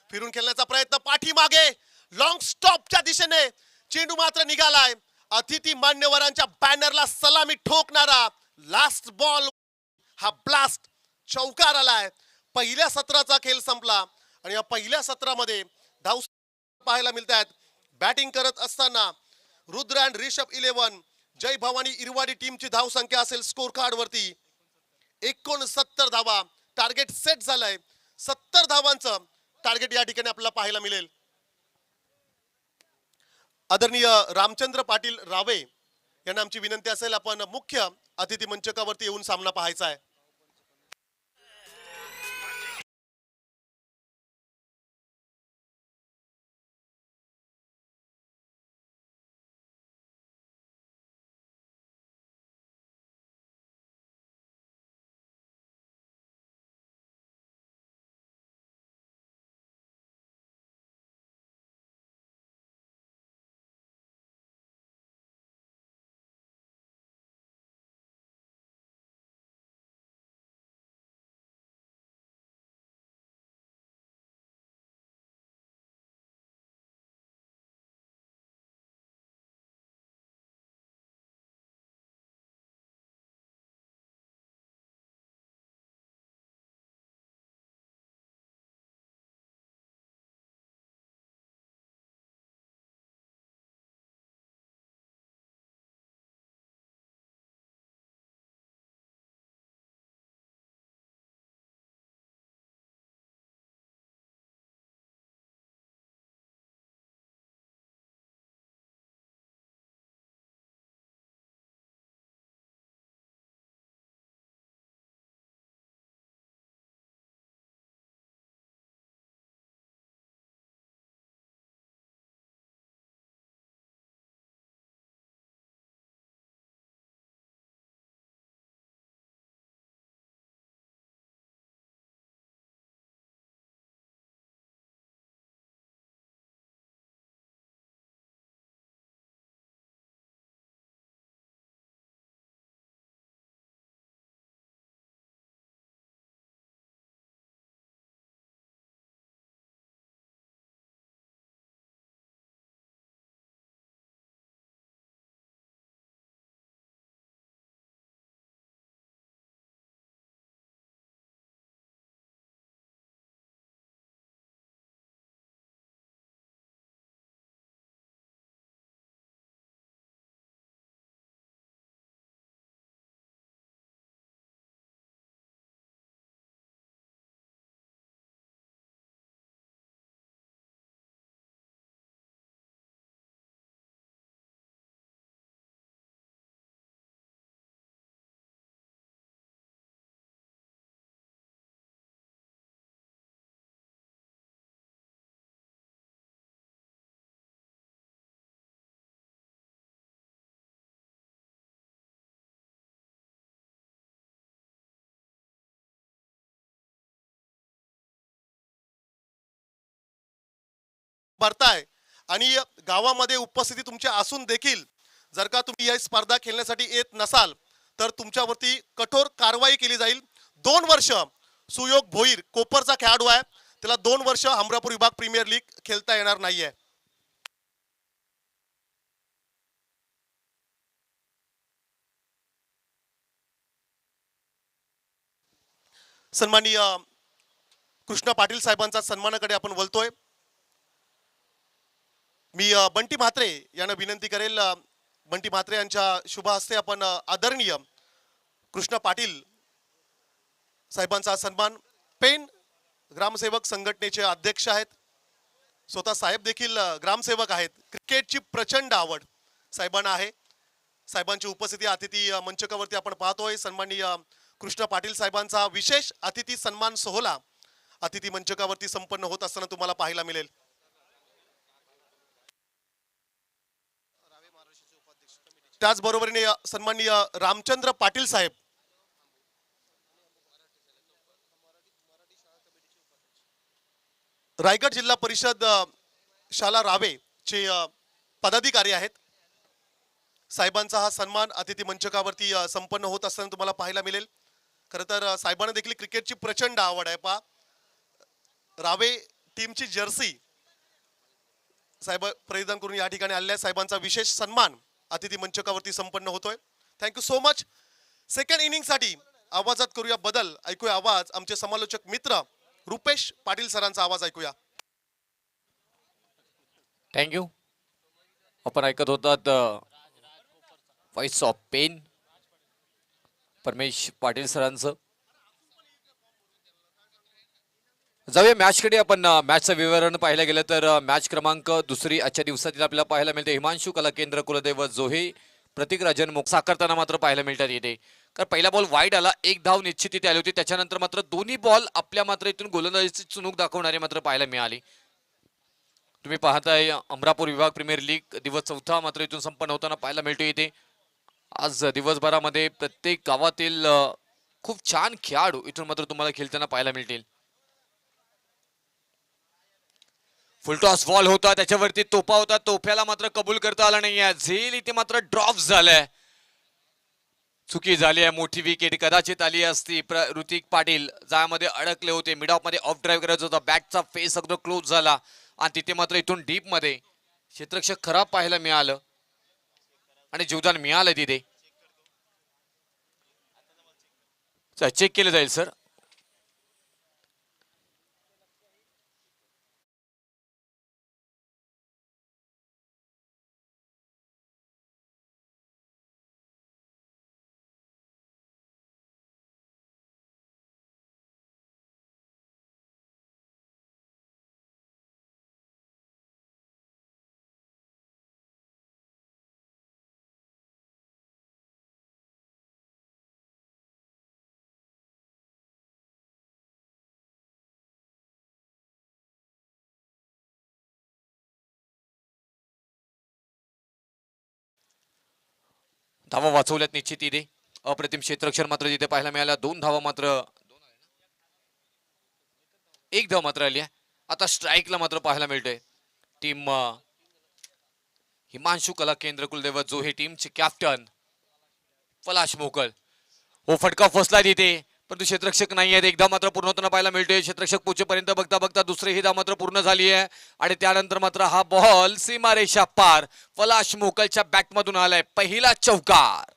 फिरून खेळण्याचा प्रयत्न पाठीमागे लॉंग स्टॉपच्या दिशेने चेंडू मात्र निघालाय. अतिथी मान्यवरांच्या बॅनरला सलामी ठोकणारा लास्ट बॉल. हा ब्लास्ट चौकार आलाय. पहिल्या सत्राचा खेळ संपला आणि या पहिल्या सत्रामध्ये धाव पाहायला मिळतात. बॅटिंग करत असताना रुद्र अँड रिषभ 11 जय भवानी इरवाडी टीमची धाव संख्या असेल स्कोर कार्ड वरती 69 धावा. टार्गेट सेट झालंय. 70 धावांचं टार्गेट या ठिकाणी आपल्याला पाहायला मिळेल. आदरणीय रामचंद्र पाटील रावे यांना आमची विनंती असेल आपण मुख्य अतिथी मंचकावरती येऊन सामना पाहायचा आहे. भरताय आणि गावामध्ये उपस्थिती तुमची असून देखील जर का तुम्ही ही स्पर्धा खेळण्यासाठी येत नसाल तर तुमच्यावरती कठोर कारवाई केली जाईल. 2 वर्ष सुयोग भोईर कोपरचा खेळाडू आहे, त्याला 2 वर्ष अमरापूर विभाग प्रीमियर लीग खेळता येणार नाहीये. सन्माननीय कृष्णा पाटील साहेबांचा सन्मानाकडे आपण बोलतोय. मी बंटी म्हात्रे यांना विनंती करेल, बंटी म्हात्रे यांच्या शुभ हस्ते आपण आदरणीय कृष्णा पाटील साहेबांचा सन्मान. पेन ग्रामसेवक संघटनेचे अध्यक्ष आहेत, स्वतः साहेब देखील ग्रामसेवक आहेत. क्रिकेटची प्रचंड आवड साहेबांना आहे. साहेबांची उपस्थिती अतिथी मंचकावरती आपण पाहतोय. सन्माननीय कृष्णा पाटील साहेबांचा विशेष अतिथी सन्मान सोहळा अतिथी मंचकावरती संपन्न होत असताना तुम्हाला पाहायला मिळेल. त्याचबरोबरीने सन्माननीय रामचंद्र पाटील साहेब रायगड जिल्हा परिषद शाला रावे चे पदाधिकारी आहेत. साहेबांचा हा सन्मान अतिथी मंचकावरती संपन्न होत असताना तुम्हाला पाहायला मिळेल. खरं तर साहेबांना देखील क्रिकेटची प्रचंड आवड आहे. पहा रावे टीमची जर्सी साहेब परिधान करून या ठिकाणी आलेल्या साहेबांचा विशेष सन्मान अतिथी मंचकावरती संपन्न होतोय. Thank you so much. Second inning साठी आवाजात करूया बदल. ऐकूया आवाज आमचे समालोचक मित्र रुपेश पाटील सरांचा आवाज ऐकूया. थँक्यू. आपण ऐकत होतात व्हॉइस ऑफ पेन परमेश पाटील सरांचं. जाऊया मॅचकडे. आपण मॅचचं विवरण पाहायला गेलं तर मॅच क्रमांक दुसरी आजच्या दिवसातील आपल्याला पाहायला मिळते. हिमांशू कला केंद्र कुलदेव जोहे प्रतीक राजन मुख साकारताना मात्र पाहायला मिळतात येते. कारण पहिला बॉल वाईड आला, 1 धाव निश्चित तिथे आली होती. त्याच्यानंतर मात्र दोन्ही बॉल आपल्या मात्र इथून गोलंदाजीची चुणूक दाखवणारे मात्र पाहायला मिळाली. तुम्ही पाहताय अमरापूर विभाग प्रीमियर लीग दिवस 4 मात्र इथून संपन्न होताना पाहायला मिळतो येते. आज दिवसभरामध्ये प्रत्येक गावातील खूप छान खेळाडू इथून मात्र तुम्हाला खेळताना पाहायला मिळतील. फुलटॉस बॉल होता, त्याच्यावरती तोफा होता, तोफ्याला मात्र कबूल करता आला नाहीये. झेल इथे मात्र ड्रॉप झालाय. चुकी झाली आहे. मोठी विकेट कदाचित आली असती. ऋतिक पाटील जामध्ये अडकले होते. मिड ऑफ मध्ये ऑफ ड्राईव्ह करायचा होता. बॅटचा फेस अगदी क्लोज झाला आणि तिथे मात्र इथून डीप मध्ये क्षेत्ररक्षक खराब पाहायला मिळालं आणि जीवदान मिळालं तिथे. चेक केलं जाईल सर. धावा वाचवल्यात निश्चित तिथे. अप्रतिम क्षेत्ररक्षण मात्र तिथे पाहायला मिळाला. 2 धावा मात्र 1 धाव मात्र आली आहे. आता स्ट्राईकला मात्र पाहायला मिळतोय. टीम हिमांशू कला केंद्र कुलदेव जोहे टीमचे कॅप्टन पलाश मोकल. हो फटका फसला तिथे परंतु क्षेत्ररक्षक नाही आहेत. एकदा मात्र पूर्ण होताना पाहायला मिळतोय. क्षेत्ररक्षक पोचेपर्यंत बघता बघता दुसरी ही धाव मात्र पूर्ण झाली आहे आणि त्यानंतर मात्र हा बॉल सीमारेषा पार पलाश मोकलच्या बॅटमधून आलाय. पहिला चौकार.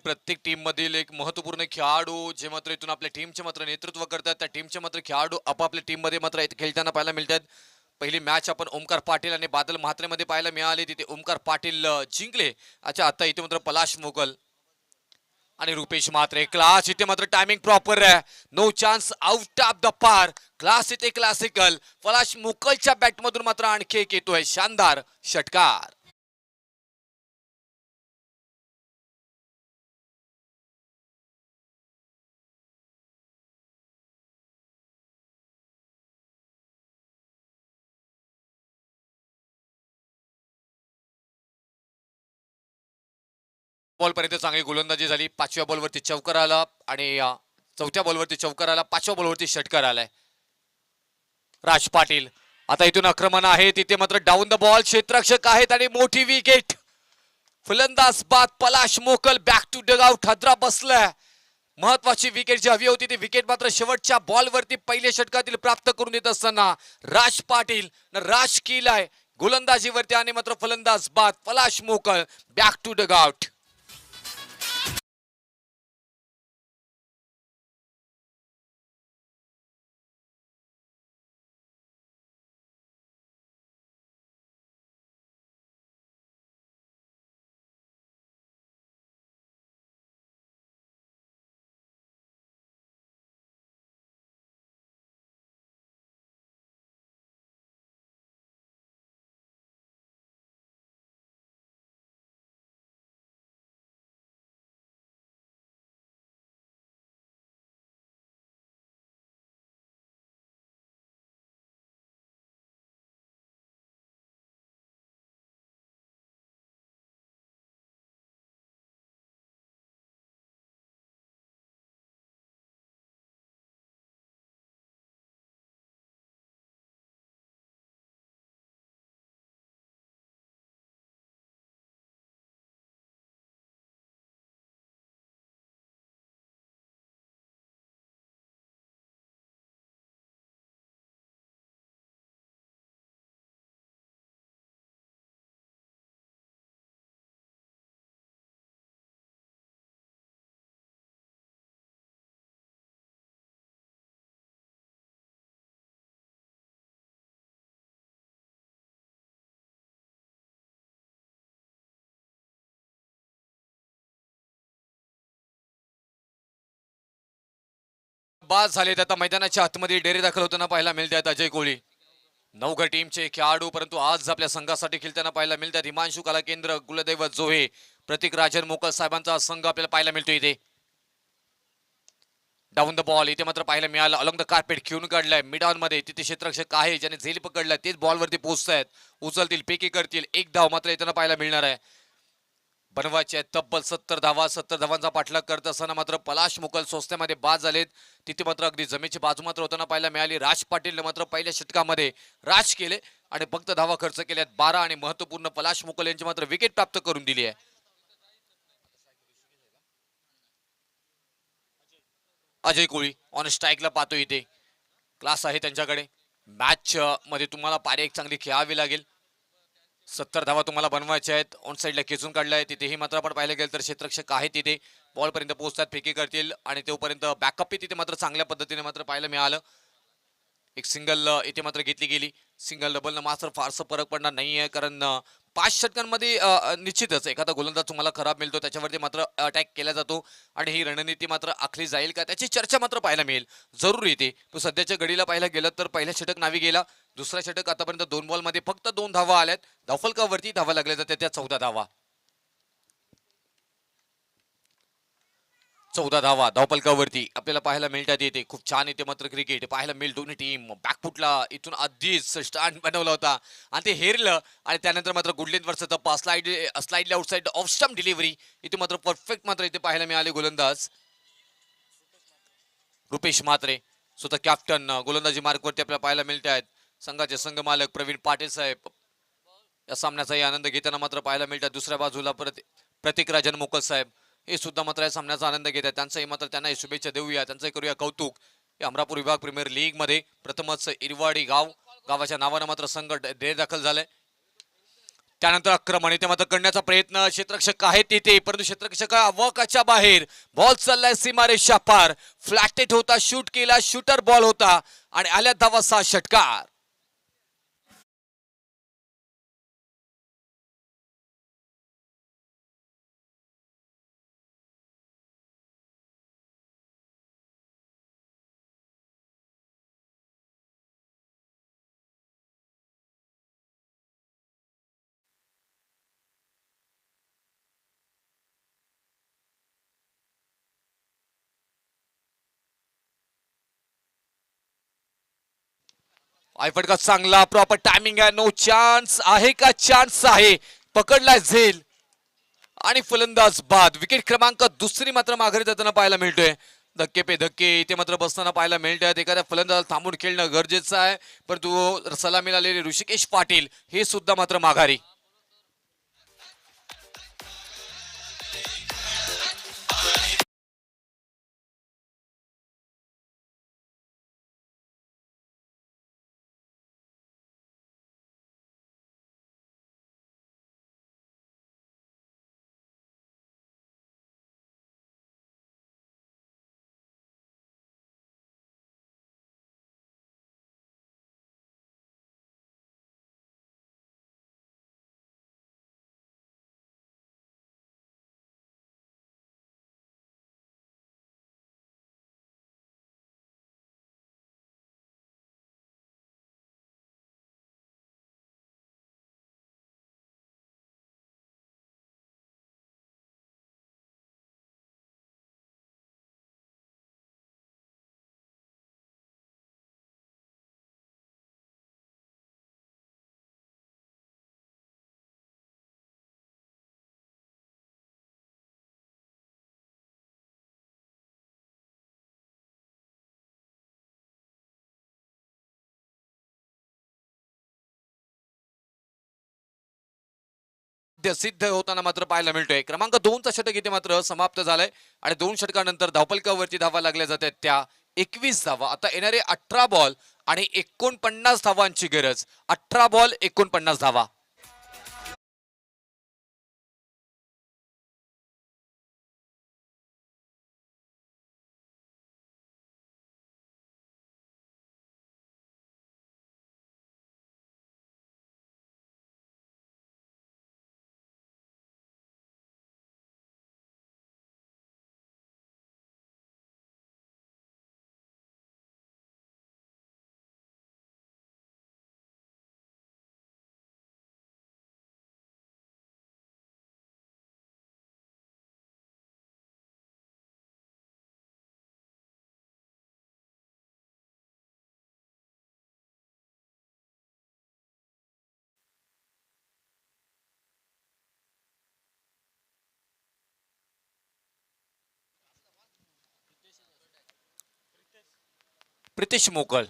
प्रत्येक टीम मधील एक महत्वपूर्ण खेळाडू जे मात्र इथून आपल्या टीमचे मात्र नेतृत्व करतात. त्या टीमचे मात्र खेळाडू आपापल्या टीम मध्ये मात्र खेळताना पाहायला मिळतात. पहिली मॅच आपण ओमकार पाटील आणि बादल म्हात्रे मध्ये पाहायला मिळाली. तिथे ओमकार पाटील जिंकले. अच्छा आता इथे मात्र पलाश मोकल आणि रुपेश म्हात्रे. क्लास इथे मात्र टायमिंग प्रॉपर आहे. No chance out of the park. Class इथे क्लासिकल. पलाश मोकलच्या बॅट मधून मात्र आणखी एक येतोय शानदार षटकार. बॉल पर्यंत चांगली गोलंदाजी झाली. 5व्या बॉलवरती चौकार आला आणि 4थ्या बॉलवरती चौकार आला. 5व्या बॉलवरती षटकार आलाय. राज पाटील आता इथून आक्रमण आहे. तिथे मात्र डाऊन द बॉल क्षेत्ररक्षक आहेत आणि मोठी विकेट. फलंदाज बाद पलाश मोकल बॅक टू डगआउट. हादरा बसलाय. महत्वाची विकेट जी हवी होती ती विकेट मात्र शेवटच्या बॉलवरती पहिल्या षटकातील प्राप्त करून देत असताना राज पाटील राज केलाय गोलंदाजीवरती आणि मात्र फलंदाज बाद पलाश मोकल बॅक टू डगआउट. बाद झालेत. आता मैदानाच्या आतमध्ये डेरे दाखल होताना पाहायला मिळतात अजय कोळी. नवघर टीमचे खेळाडू परंतु आज आपल्या संघासाठी खेळताना पाहायला मिळतात हिमांशू कला केंद्र कुलदैवत जोहे प्रतीक राजन मोकल साहेबांचा संघ आपल्याला पाहायला मिळतो. इथे डाऊन द बॉल इथे मात्र पाहायला मिळालं. अलॉंग द कार्पेट खेळून काढलाय मिड ऑन मध्ये. तिथे क्षेत्ररक्षक आहे ज्याने झेल पकडलाय तेच बॉलवरती पोहोचतायत. उचलतील पेकी करतील. एक धाव मात्र येताना पाहायला मिळणार आहे. बनवायचे तब्बल 70 धावा. 70 धावांचा पाठलाग करत असताना मात्र पलाश मुकल सोस्त्यामध्ये बाद झालेत. तिथे मात्र अगदी जमेची बाजू मात्र होताना पाहायला मिळाली. राज पाटील मात्र पहिल्या षटकामध्ये राज केले आणि फक्त धावा खर्च केल्यात 12 आणि महत्वपूर्ण पलाश मुकल यांची मात्र विकेट प्राप्त करून दिली आहे. अजय कोळी ऑन स्ट्राईकला पाहतो. इथे क्लास आहे त्यांच्याकडे. मॅच मध्ये तुम्हाला पारी एक चांगली खेळावी लागेल. 70 धावा तुम्हाला बनवायच्या आहेत. ऑन साईडला खेचून काढलाय. तिथेही मात्र आपण पाहिलं गेलं तर क्षेत्ररक्षक आहे तिथे बॉल पर्यंत पोहोचतात फेकी करतील आणि तोपर्यंत बॅकअप तिथे मात्र चांगल्या पद्धतीने मात्र पाहायला मिळालं. एक सिंगल इथे मात्र घेतली गेली. सिंगल डबलनं मात्र फारसं फरक पडणार नाहीये कारण 5 षटकांमध्ये निश्चितच एखादा गोलंदाज तुम्हाला खराब मिळतो त्याच्यावरती मात्र अटॅक केला जातो आणि ही रणनीती मात्र आखली जाईल का त्याची चर्चा मात्र पाहायला मिळेल. जरूर येते पण सध्याच्या घडीला पाहायला गेलं तर पहिल्या षटक नावी गेला. दुसरा षटक आतापर्यंत 2 बॉलमध्ये फक्त 2 धावा आल्यात. धावफलकावरती धावा लागल्या जातात त्या 14 धावा. 14 धावा धावफलकावरती आपल्याला पाहायला मिळतात. येते खूप छान येते मात्र क्रिकेट पाहायला मिळेल. दोन्ही टीम बॅकफुटला इथून आधीच स्टँड बनवला होता आणि ते हेरलं आणि त्यानंतर मात्र गुडलेनवरचा धप्पा slightly outside off stump delivery इथे मात्र परफेक्ट मात्र इथे पाहायला मिळाले. गोलंदाज रुपेश म्हात्रे स्वतः कॅप्टन गोलंदाजी मार्कवरती आपल्याला पाहायला मिळत आहेत. संघाचे संघ मालक प्रवीण पाटील साहेब या सामन्याचाही आनंद घेताना मात्र पाहायला मिळतात. दुसऱ्या बाजूला प्रतीक राजन मोकल साहेब हे सुद्धा मात्र या सामन्याचा आनंद घेत आहेत. त्यांचाही मात्र त्यांना शुभेच्छा देऊया. त्यांचंही करूया कौतुक. हे अमरापूर विभाग प्रीमियर लीग मध्ये प्रथमच इरवाडी गावाच्या नावानं मात्र संघ डेर दाखल झालाय. त्यानंतर आक्रमण इथे मात्र करण्याचा प्रयत्न क्षेत्ररक्षक आहेत तिथे परंतु क्षेत्ररक्षक अवकाच्या बाहेर. बॉल चाललाय सीमारेषा पार. फ्लॅटेट होता शूट केला. शूटर बॉल होता आणि आल्या धावा 6 षटकार. आयफटका चांगला प्रॉपर टायमिंग आहे. नो चान्स आहे का चान्स आहे. पकडलाय झेल आणि फलंदाज बाद. विकेट क्रमांक दुसरी मात्र माघारी जाताना पाहायला मिळतोय. धक्के पे धक्के इथे मात्र बसताना पाहायला मिळतात. एखाद्या फलंदाज थांबून खेळणं गरजेचं आहे, परंतु सलामीला आलेले ऋषिकेश पाटील हे सुद्धा मात्र माघारी. सिद्ध होताना मात्र पाहायला मिळतोय. क्रमांक 2चा षटक इथे मात्र समाप्त झालाय आणि 2 षटकानंतर धावफलकावरती धावा लागल्या जातात त्या 21 धावा. आता येणारे 18 बॉल आणि 49 धावांची गरज. 18 बॉल 49 धावा. प्रितेश मोकळ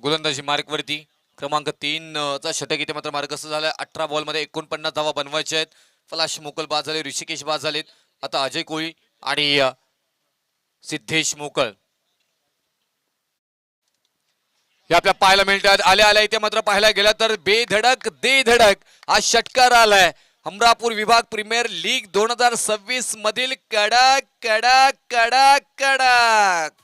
गोलंदाजी मार्कवरती. क्रमांक 3 चा षटक इथे मात्र मार्क कसं झालाय. 18 बॉल मध्ये 49 धावा बनवायच्या आहेत. फलाश मोकल बाद झाले, ऋषिकेश बाद झालेत. आता अजय कोळी आणि सिद्धेश मोकळ हे आपल्या पाहायला मिळतात. आल्या आल्या इथे मात्र पाहायला गेला तर बेधडक दे धडक हा षटकार आलाय. हमरापूर विभाग प्रीमियर लीग 2026 मधील कडक कडक कडक कडक.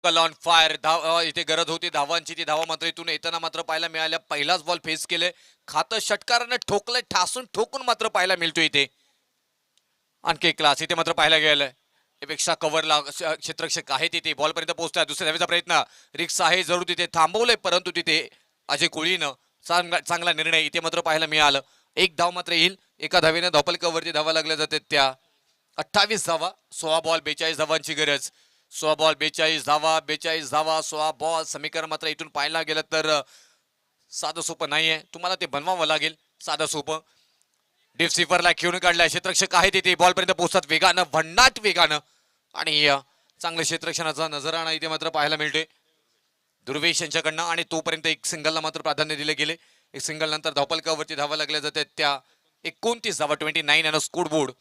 ऑन फायर धाव इथे गरज होती धावांची. ती धावा मात्र इथून येताना मात्र पाहायला मिळाल्या. पहिलाच बॉल फेस केले, खातं षटकाराने ठोकलंय, ठासून ठोकून मात्र पाहायला मिळतो इथे. आणखी एक क्लास इथे मात्र पाहायला गेलंय. त्यापेक्षा कव्हरला क्षेत्ररक्षक आहे तिथे बॉलपर्यंत पोहोचताय. दुसऱ्या धावेचा प्रयत्न रिक्स आहे जरूर तिथे थांबवलंय, परंतु तिथे अजय कोळीनं चांगला निर्णय इथे मात्र पाहायला मिळालं. एक धाव मात्र येईल. एका धावेनं धावफलकावरती धावा लागल्या जातात त्या 28 धावा. 16 बॉल 42 धावांची गरज. 16 बॉल 42 धावा, 42 धावा 16 बॉल. समीकरण मात्र इथून पाहायला गेलं तर साधं सोपं नाहीये, तुम्हाला ते बनवावं लागेल साधं सोपं. डीप स्वीपरला खेळून काढलाय. क्षेत्ररक्षक आहे तिथे बॉलपर्यंत पोहोचतात वेगानं, भन्नाट वेगानं आणि चांगलं क्षेत्ररक्षणाचा नजराणा इथे मात्र पाहायला मिळतोय दुर्वेश यांच्याकडनं. आणि तोपर्यंत एक सिंगलला मात्र प्राधान्य दिले गेले. एक सिंगल नंतर धावफलकावरती धावा लागल्या जातात त्या 29 धावा. 29 आणि स्कोर बोर्ड.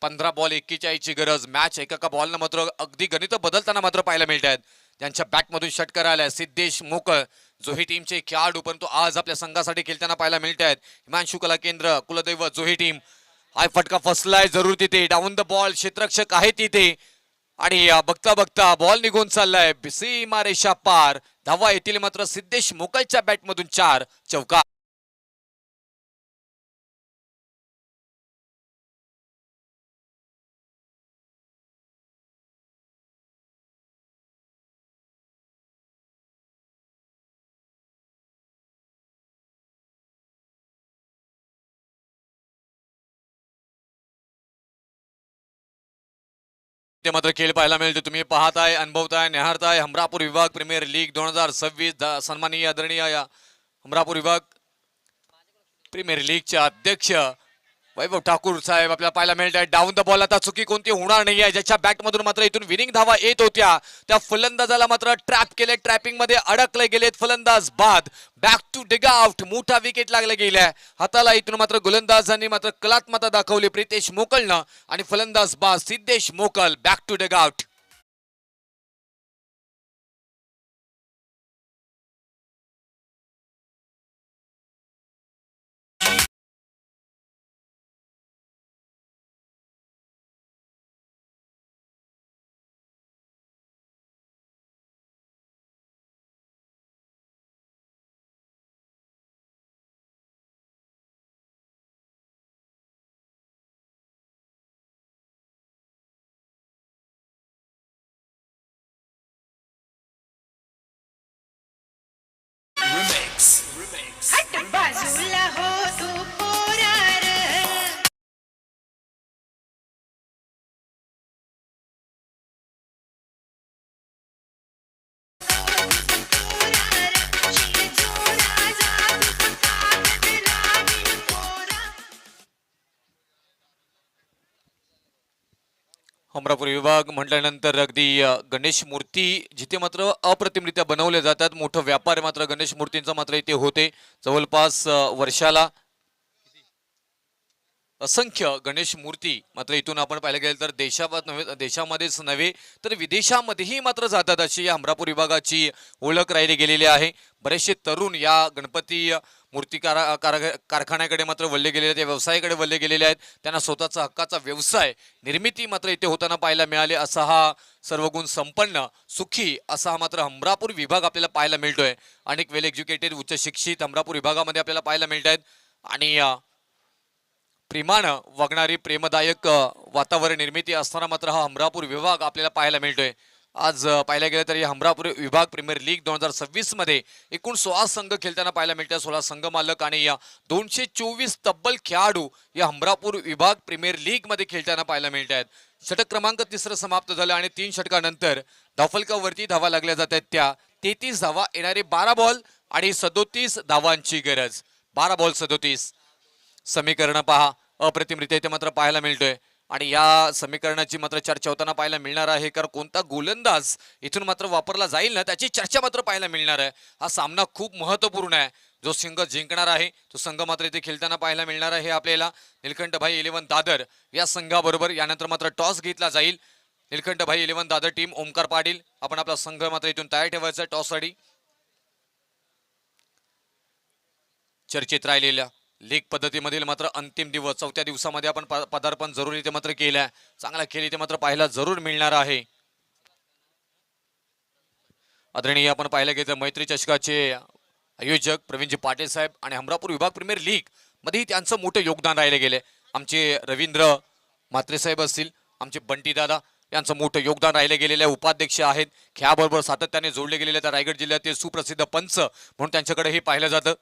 15 बॉल 41 ची गरज. मॅच एका बॉलनं मात्र अगदी गणित बदलताना मात्र पाहायला मिळत आहेत. त्यांच्या बॅटमधून षटकार आलाय. सिद्धेश मोकळ जोही टीमचे खेळाडू परंतु आज आपल्या संघासाठी खेळताना पाहायला मिळत आहेत. हिमांशु कला केंद्र कुलदैवत जोही टीम. हाय फटका फसलाय जरूर तिथे. डाऊन द बॉल क्षेत्ररक्षक आहे तिथे आणि बघता बघता बॉल निघून चाललाय सीमा रेषा पार. धावा येतील मात्र सिद्धेश मोकळच्या बॅटमधून 4 चौका. इथे मात्र खेळ पाहायला मिळतो. तुम्ही पाहताय, अनुभवताय, निहाळताय हमरापूर विभाग प्रीमियर लीग 2026 सन्माननीय आदरणीय या हमरापूर विभाग प्रीमियर लीगचे अध्यक्ष वैभव ठाकूर साहेब आपल्याला पाहायला मिळत आहे. डाऊन द बॉल आता चुकी कोणती होणार नाही आहे. ज्याच्या बॅट मधून मात्र इथून विनिंग धावा येत होत्या त्या फलंदाजाला मात्र ट्रॅप केले, ट्रॅपिंग मध्ये अडकले गेलेत फलंदाज बाद. बॅक टू डिग आउट, मोठा विकेट लागला गेलाय हाताला. इथून मात्र गोलंदाजांनी मात्र कलात्मकता दाखवली प्रितेश मोकलनं आणि फलंदाज बाद सिद्धेश मोकल बॅक टू डिग आउट. हट बाजूला हो तू पोरार हमरापूर विभाग म्हटल्यानंतर अगदी गणेश मूर्ती जिथे मात्र अप्रतिमरित्या बनवले जातात. मोठं व्यापार मात्र गणेश मूर्तींचा मात्र इथे होते. जवळपास वर्षाला असंख्य गणेश मूर्ती मात्र इथून आपण पाहायला गेलं तर देशामध्येच नव्हे तर विदेशामध्येही मात्र जातात अशी या हमरापूर विभागाची ओळख राहिली गेलेली आहे. बरेचसे तरुण या गणपती मूर्ती कारखान्याकडे मात्र वळले गेलेले आहेत, या व्यवसायाकडे वळले गेलेले आहेत. त्यांना स्वतःचा हक्काचा व्यवसाय निर्मिती मात्र इथे होताना पाहायला मिळाले. असा हा सर्वगुण संपन्न सुखी असा हा मात्र हमरापूर विभाग आपल्याला पाहायला मिळतोय. अनेक वेल एज्युकेटेड उच्च शिक्षित हमरापूर विभागामध्ये आपल्याला पाहायला मिळत आहेत आणि प्रेमानं वागणारी प्रेमदायक वातावरण निर्मिती असताना मात्र हा हमरापूर विभाग आपल्याला पाहायला मिळतोय. आज पाहायला गेलं तर या हमरापूर विभाग प्रीमियर लीग 2026 मध्ये एकूण 16 संघ खेळताना पाहायला मिळतात. 16 संघ मालक आणि या 224 तब्बल खेळाडू या हमरापूर विभाग प्रीमियर लीग मध्ये खेळताना पाहायला मिळतात. षटक क्रमांक 3 समाप्त झालं आणि 3 षटकानंतर धावफलकावरती धावा लागल्या जात आहेत. त्या 33 धावा येणारे 12 बॉल आणि 37 धावांची गरज. 12 बॉल 37 समीकरण पहा अप्रतिमरित्या इथे मात्र पाहायला मिळतोय आणि या समीकरणाची मात्र चर्चा होताना पाहायला मिळणार आहे. कारण कोणता गोलंदाज इथून मात्र वापरला जाईल ना त्याची चर्चा मात्र पाहायला मिळणार आहे. हा सामना खूप महत्वपूर्ण आहे. जो संघ जिंकणार आहे तो संघ मात्र इथे खेळताना पाहायला मिळणार आहे आपल्याला. निलकंठभाई 11 दादर या संघाबरोबर यानंतर मात्र टॉस घेतला जाईल. निलकंठभाई 11 दादर टीम ओमकार पाटील आपण आपला संघ मात्र इथून तयार ठेवायचा टॉससाठी. चर्चेत राहिलेल्या लीग पद्धतीमधील मात्र अंतिम दिवस 4थ्या दिवसामध्ये आपण पदार्पण जरूर इथे मात्र केलंय. चांगला खेळ इथे मात्र पाहायला जरूर मिळणार आहे. आदरणीय आपण पाहायला गेलं मैत्री चषकाचे आयोजक प्रवीणजी पाटील साहेब आणि हमरापूर विभाग प्रीमियर लीग मध्ये त्यांचं मोठं योगदान राहिले गेले. आमचे रवींद्र म्हात्रे साहेब असतील, आमचे बंटी दादा यांचं मोठं योगदान राहिले गेलेले उपाध्यक्ष आहेत. खेळाबरोबर सातत्याने जोडले गेलेले त्या रायगड जिल्ह्यातील सुप्रसिद्ध पंच म्हणून त्यांच्याकडे हे पाहिलं जातं.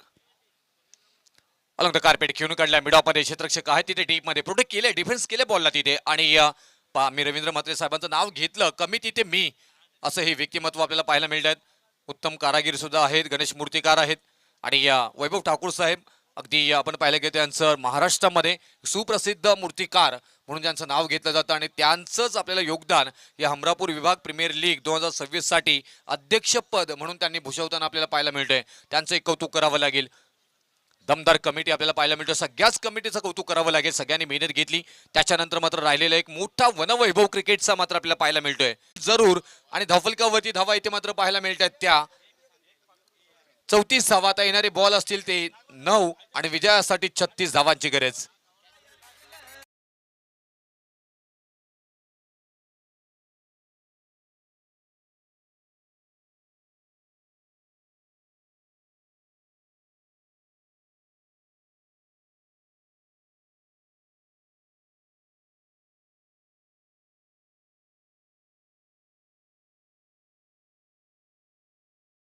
अलंग द कार्पेट खेळून काढला मिडॉपमध्ये क्षेत्ररक्षक आहे तिथे डीप मध्ये प्रोटेक्ट केले, डिफेन्स केले बॉलला तिथे आणि मी रवींद्र म्हात्रे साहेबांचं नाव घेतलं कमी तिथे मी असं हे व्यक्तिमत्व आपल्याला पाहायला मिळत आहेत. उत्तम कारागीर सुद्धा आहेत, गणेश मूर्तिकार आहेत आणि वैभव ठाकूर साहेब अगदी आपण पाहिलं की त्यांचं महाराष्ट्रामध्ये सुप्रसिद्ध मूर्तिकार म्हणून त्यांचं नाव घेतलं जातं आणि त्यांचंच आपल्याला योगदान या हमरापूर विभाग प्रीमियर लीग 2026 साठी अध्यक्षपद म्हणून त्यांनी भूषवताना आपल्याला पाहायला मिळतंय. त्यांचं एक कौतुक करावं लागेल. दमदार कमिटी आपल्याला पाहायला मिळतं. सगळ्याच कमिटीचं कौतुक करावं लागेल. सगळ्यांनी मेहनत घेतली. त्याच्यानंतर मात्र राहिलेला एक मोठा वनवैभव क्रिकेटचा मात्र आपल्याला पाहायला मिळतोय जरूर आणि धावफलकावरती धावा इथे मात्र पाहायला मिळतात. त्या 34 धावा आता येणारे बॉल असतील ते 9 आणि विजयासाठी 36 धावांची गरज.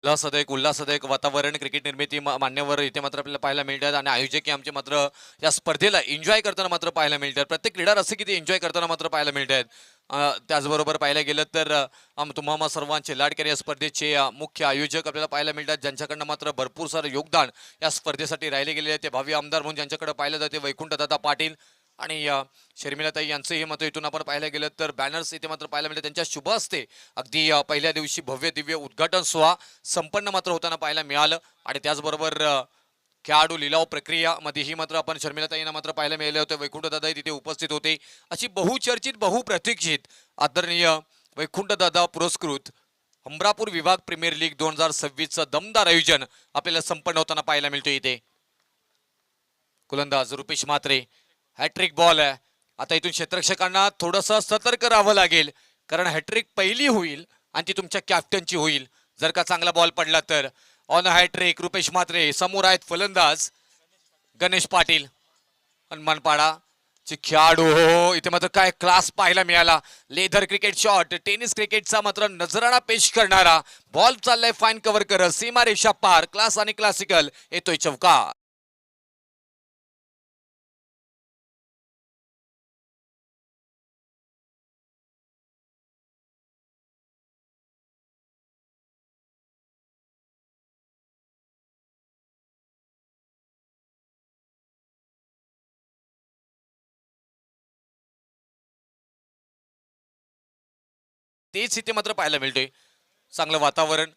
उल्हासदायक वातावरण क्रिकेट निर्मिती मान्यवर इथे मात्र आपल्याला पाहायला मिळतात आणि आयोजक आमचे मात्र या स्पर्धेला एन्जॉय करताना मात्र पाहायला मिळतात. प्रत्येक क्रीडा रसिक इथे एन्जॉय करताना मात्र पाहायला मिळतात. त्याचबरोबर पाहायला गेलं तर तुम्हा सर्वांचे लाडके या स्पर्धेचे मुख्य आयोजक आपल्याला पाहायला मिळतात, ज्यांच्याकडनं मात्र भरपूर सारं योगदान या स्पर्धेसाठी राहिले गेले आहे. ते भावी आमदार म्हणून ज्यांच्याकडे पाहिलं जाते वैकुंठदादा पाटील आणि शर्मिलाताई यांचंही मात्र इथून आपण पाहायला गेलं तर बॅनर्स इथे मात्र पाहायला मिळतात. त्यांच्या शुभ हस्ते अगदी पहिल्या दिवशी भव्य दिव्य उद्घाटन सोहळा संपन्न मात्र होताना पाहायला मिळालं. आणि त्याचबरोबर खेळाडू लिलाव प्रक्रियामध्येही मात्र आपण शर्मिलाताईंना मात्र पाहायला मिळाले होते. वैकुंठदादाही तिथे उपस्थित होते. अशी बहुचर्चित बहुप्रतीक्षित आदरणीय वैकुंठदादा पुरस्कृत अमरापूर विभाग प्रीमियर लीग 2026चं दमदार आयोजन आपल्याला संपन्न होताना पाहायला मिळतो. इथे गोलंदाज रुपेश म्हात्रे, हॅट्रिक बॉल आहे. आता इथून क्षेत्ररक्षकांना थोडंसं सतर्क राहावं लागेल, कारण हॅट्रिक पहिली होईल आणि ती तुमच्या कॅप्टनची होईल जर का चांगला बॉल पडला तर. ऑन हॅट्रिक रुपेश म्हात्रे, समोर आहेत फलंदाज गणेश पाटील. हनुमानपाडा चे खेळाडू हो, इथे मात्र काय क्लास पाहायला मिळाला. लेदर क्रिकेट शॉट, टेनिस क्रिकेटचा मात्र नजराणा पेश करणारा बॉल चाललाय फाईन कव्हर करत सीमा रेषा पार. क्लास आणि क्लासिकल येतोय चौकार. तेच इथे मात्र पाहायला मिळतोय. चांगलं वातावरण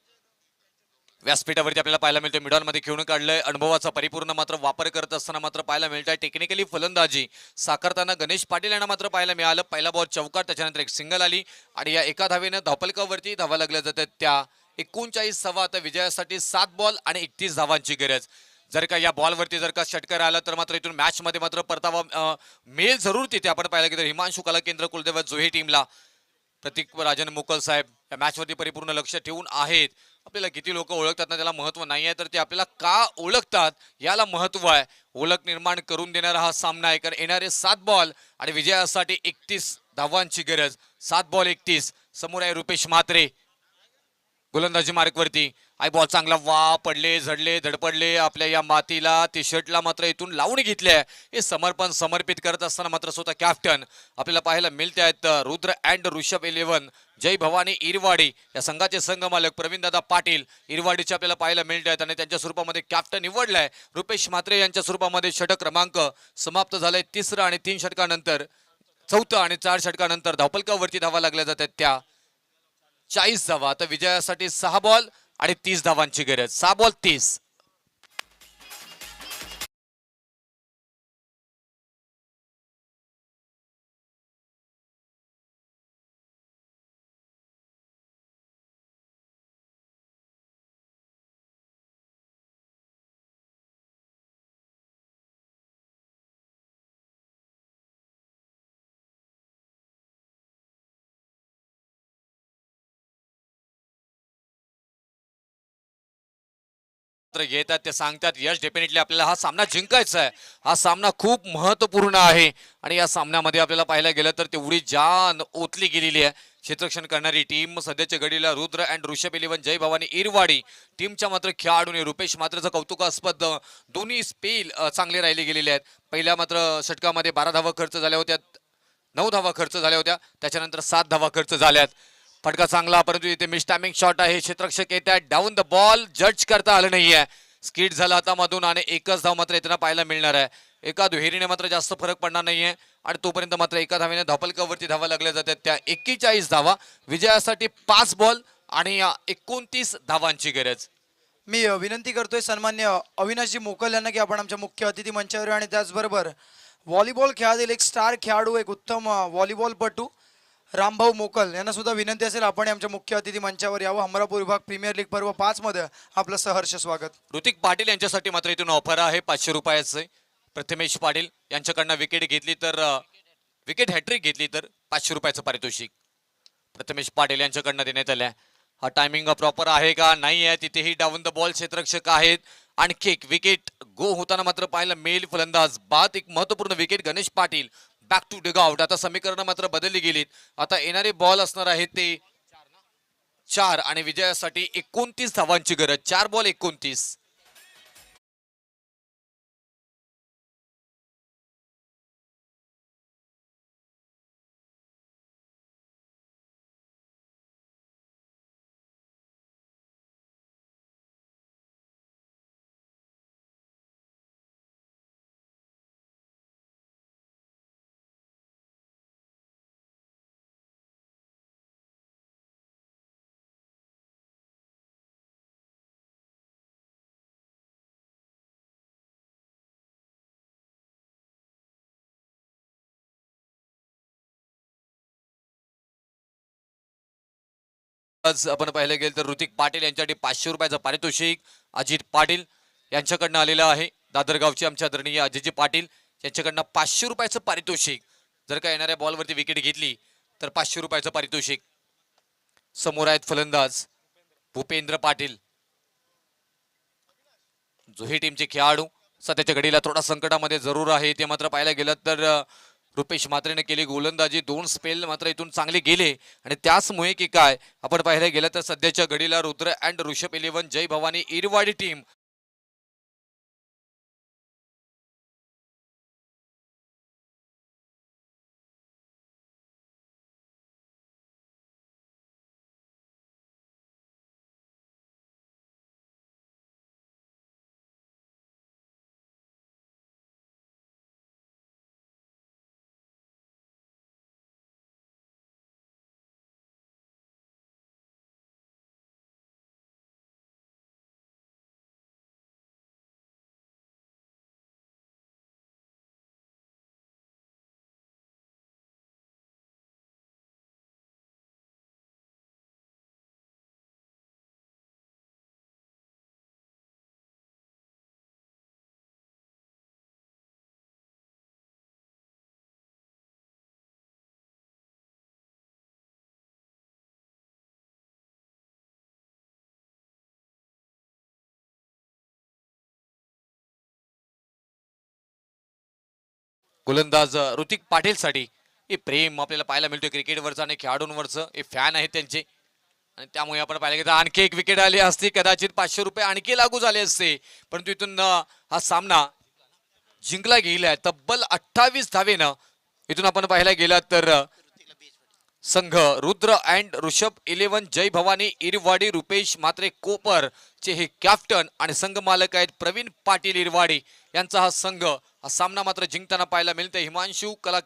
व्यासपीठावरती आपल्याला पाहायला मिळतोय. मिडॉनमध्ये खेळून काढलंय. अनुभवाचा परिपूर्ण मात्र वापर करत असताना मात्र पाहायला मिळत आहे. टेक्निकली फलंदाजी साकारताना गणेश पाटील यांना मात्र पाहायला मिळालं. पहिला बॉल चौकार, त्याच्यानंतर एक सिंगल आली आणि या एका धावेनं धावपलकावरती धावा लागल्या जातात. त्या 39 धावा. आता विजयासाठी 7 बॉल आणि 31 धावांची गरज. जर का या बॉलवरती जर का षटकार आला तर मात्र इथून मॅच मध्ये मात्र परतावा मिळेल जरूर. तिथे आपण पाहायला गेलं हिमांशू कला केंद्र कुलदैवत जोहे टीमला प्रतीक राजन मोकल साहेब या मॅच वरती परिपूर्ण लक्ष ठेवून आहेत. आपल्याला किती लोक ओळखतात ना त्याला महत्व नाही आहे, तर ते आपल्याला का ओळखतात याला महत्व आहे. ओळख निर्माण करून देणारा हा सामना आहे, कारण येणारे 7 बॉल आणि विजयासाठी 31 धावांची गरज. 7 बॉल 31. समोर आहे रुपेश म्हात्रे गोलंदाजी मार्कवरती. आय बॉल चांगला वा पडले, झडले, धडपडले आपल्या या मातीला. टी शर्टला मात्र इथून लावून घेतले. हे समर्पण समर्पित करत असताना मात्र स्वतः कॅप्टन आपल्याला पाहायला मिळते आहेत. रुद्र अँड ऋषभ 11 जय भवानी इरवाडी या संघाचे संघ मालक प्रवीणदादा पाटील इरवाडीचे आपल्याला पाहायला मिळत आहेत. आणि त्यांच्या स्वरूपामध्ये कॅप्टन निवडलाय रुपेश म्हात्रे यांच्या स्वरूपामध्ये. षटक क्रमांक समाप्त झालाय. तिसरं आणि 3 षटकानंतर, चौथं आणि 4 षटकानंतर धावपलकावरती धावा लागल्या जातात त्या 40 धावा. आता विजयासाठी 6 बॉल आणि 30 धावांची गरज. 6 बॉल 30. घेतात ते सांगतात यश डेफिनेटली आपल्याला हा सामना जिंकायचा आहे. हा सामना खूप महत्वपूर्ण आहे आणि या सामन्यामध्ये आपल्याला पाहायला गेलं तर तेवढी जान ओतली गेलेली आहे. क्षेत्ररक्षण करणारी टीम सध्याच्या घडीला रुद्र अँड ऋषभ 11 जय भवानी इरवाडी टीमच्या मात्र खेळाडूने रुपेश म्हात्रेचं कौतुकास्पद दोन्ही स्पेल चांगले राहिले गेलेले आहेत. पहिल्या मात्र षटकामध्ये 12 धावा खर्च झाल्या होत्या, 9 धावा खर्च झाल्या होत्या, त्याच्यानंतर 7 धावा खर्च झाल्यात. फटका चांगला, परंतु इथे मिस टायमिंग शॉट आहे. क्षेत्ररक्षक येत आहेत डाऊन द बॉल, जज करता आलं नाहीये. स्किट झाला हातामधून आणि एकच धाव मात्र येताना पाहायला मिळणार आहे. एका दुहेरीने मात्र जास्त फरक पडणार नाहीये आणि तोपर्यंत मात्र एका धावेने धावपलकावरती धावा लागल्या जातात त्या 41 धावा. विजयासाठी 5 बॉल आणि 29 धावांची गरज. मी विनंती करतोय सन्मान्य अविनाशजी मोकल यांना की आपण आमच्या मुख्य अतिथी मंचावर आणि त्याचबरोबर व्हॉलीबॉल खेळातील एक स्टार खेळाडू, एक उत्तम व्हॉलीबॉलपटू रामभाऊ मोकल यांना सुद्धा विनंती असेल आपण आमच्या मुख्य अतिथी मंचावर यावं. अमरापूर विभाग प्रीमियर लीग पर्व 5 मध्ये आपलं सहर्ष स्वागत. ऋतिक पाटील यांच्यासाठी मात्र इथून ऑफर आहे 500 रुपयाचे. प्रथमेश पाटील यांच्याकडनं विकेट घेतली तर विकेट हॅट्रिक घेतली तर 500 रुपयाचं पारितोषिक प्रथमेश पाटील यांच्याकडनं देण्यात आलंय. हा टायमिंग प्रॉपर आहे का नाही आहे. तिथेही डाऊन द बॉल क्षेत्ररक्षक आहेत. आणखी एक विकेट गो होताना मात्र पाहायला मिळेल. फलंदाज बाद एक महत्वपूर्ण wicket Ganesh Patil. Back to dig out. आता समीकरण मात्र बदलली गेलीत. आता येणारे बॉल असणार आहेत ते 4 आणि विजयासाठी 29 धावांची गरज. 4 बॉल 29. आज आपण पाहिलं गेलं तर ऋतिक पाटील यांच्यासाठी 500 रुपयाचं पारितोषिक अजित पाटील यांच्याकडनं आलेलं आहे. दादरगावचे आमचे आदरणीय अजयजी पाटील यांच्याकडनं 500 रुपयाचं पारितोषिक. जर का येणाऱ्या बॉलवरती विकेट घेतली तर 500 रुपयाचं पारितोषिक. समोर आहेत फलंदाज भूपेंद्र पाटील, जोही टीमचे खेळाडू. सध्याच्या घडीला थोडा संकटामध्ये जरूर आहे. ते मात्र पाहायला गेलं तर रुपेश म्हात्रेने केली गोलंदाजी. 2 स्पेल मात्र इथून चांगले गेले आणि त्याचमुळे की काय आपण पाहायला गेलं तर सध्याच्या घडीला रुद्र अँड ऋषभ 11 जय भवानी इरवाडी टीम गोलंदाज ऋतिक पाटील साठी हे प्रेम आपल्याला पाहायला मिळतोय क्रिकेटवरचं आणि खेळाडूंवरचं. हे फॅन आहेत त्यांचे आणि त्यामुळे आपण पाहिलं की आणखी एक विकेट आली असती कदाचित 500 रुपये आणखी लागू झाले असते. परंतु इथून हा सामना जिंकला गेलाय तब्बल 28 धावेनं. इथून आपण पाहायला गेला तर संघ रुद्र अँड ऋषभ 11 जय भवानी इरवाडी रुपेश म्हात्रे कोपर चे हे कॅप्टन आणि संघ मालक आहेत प्रवीण पाटील इरवाडी यांचा हा संघ. हा सामना मात्र जिंकताना पाहायला मिळतंय हिमांशू कला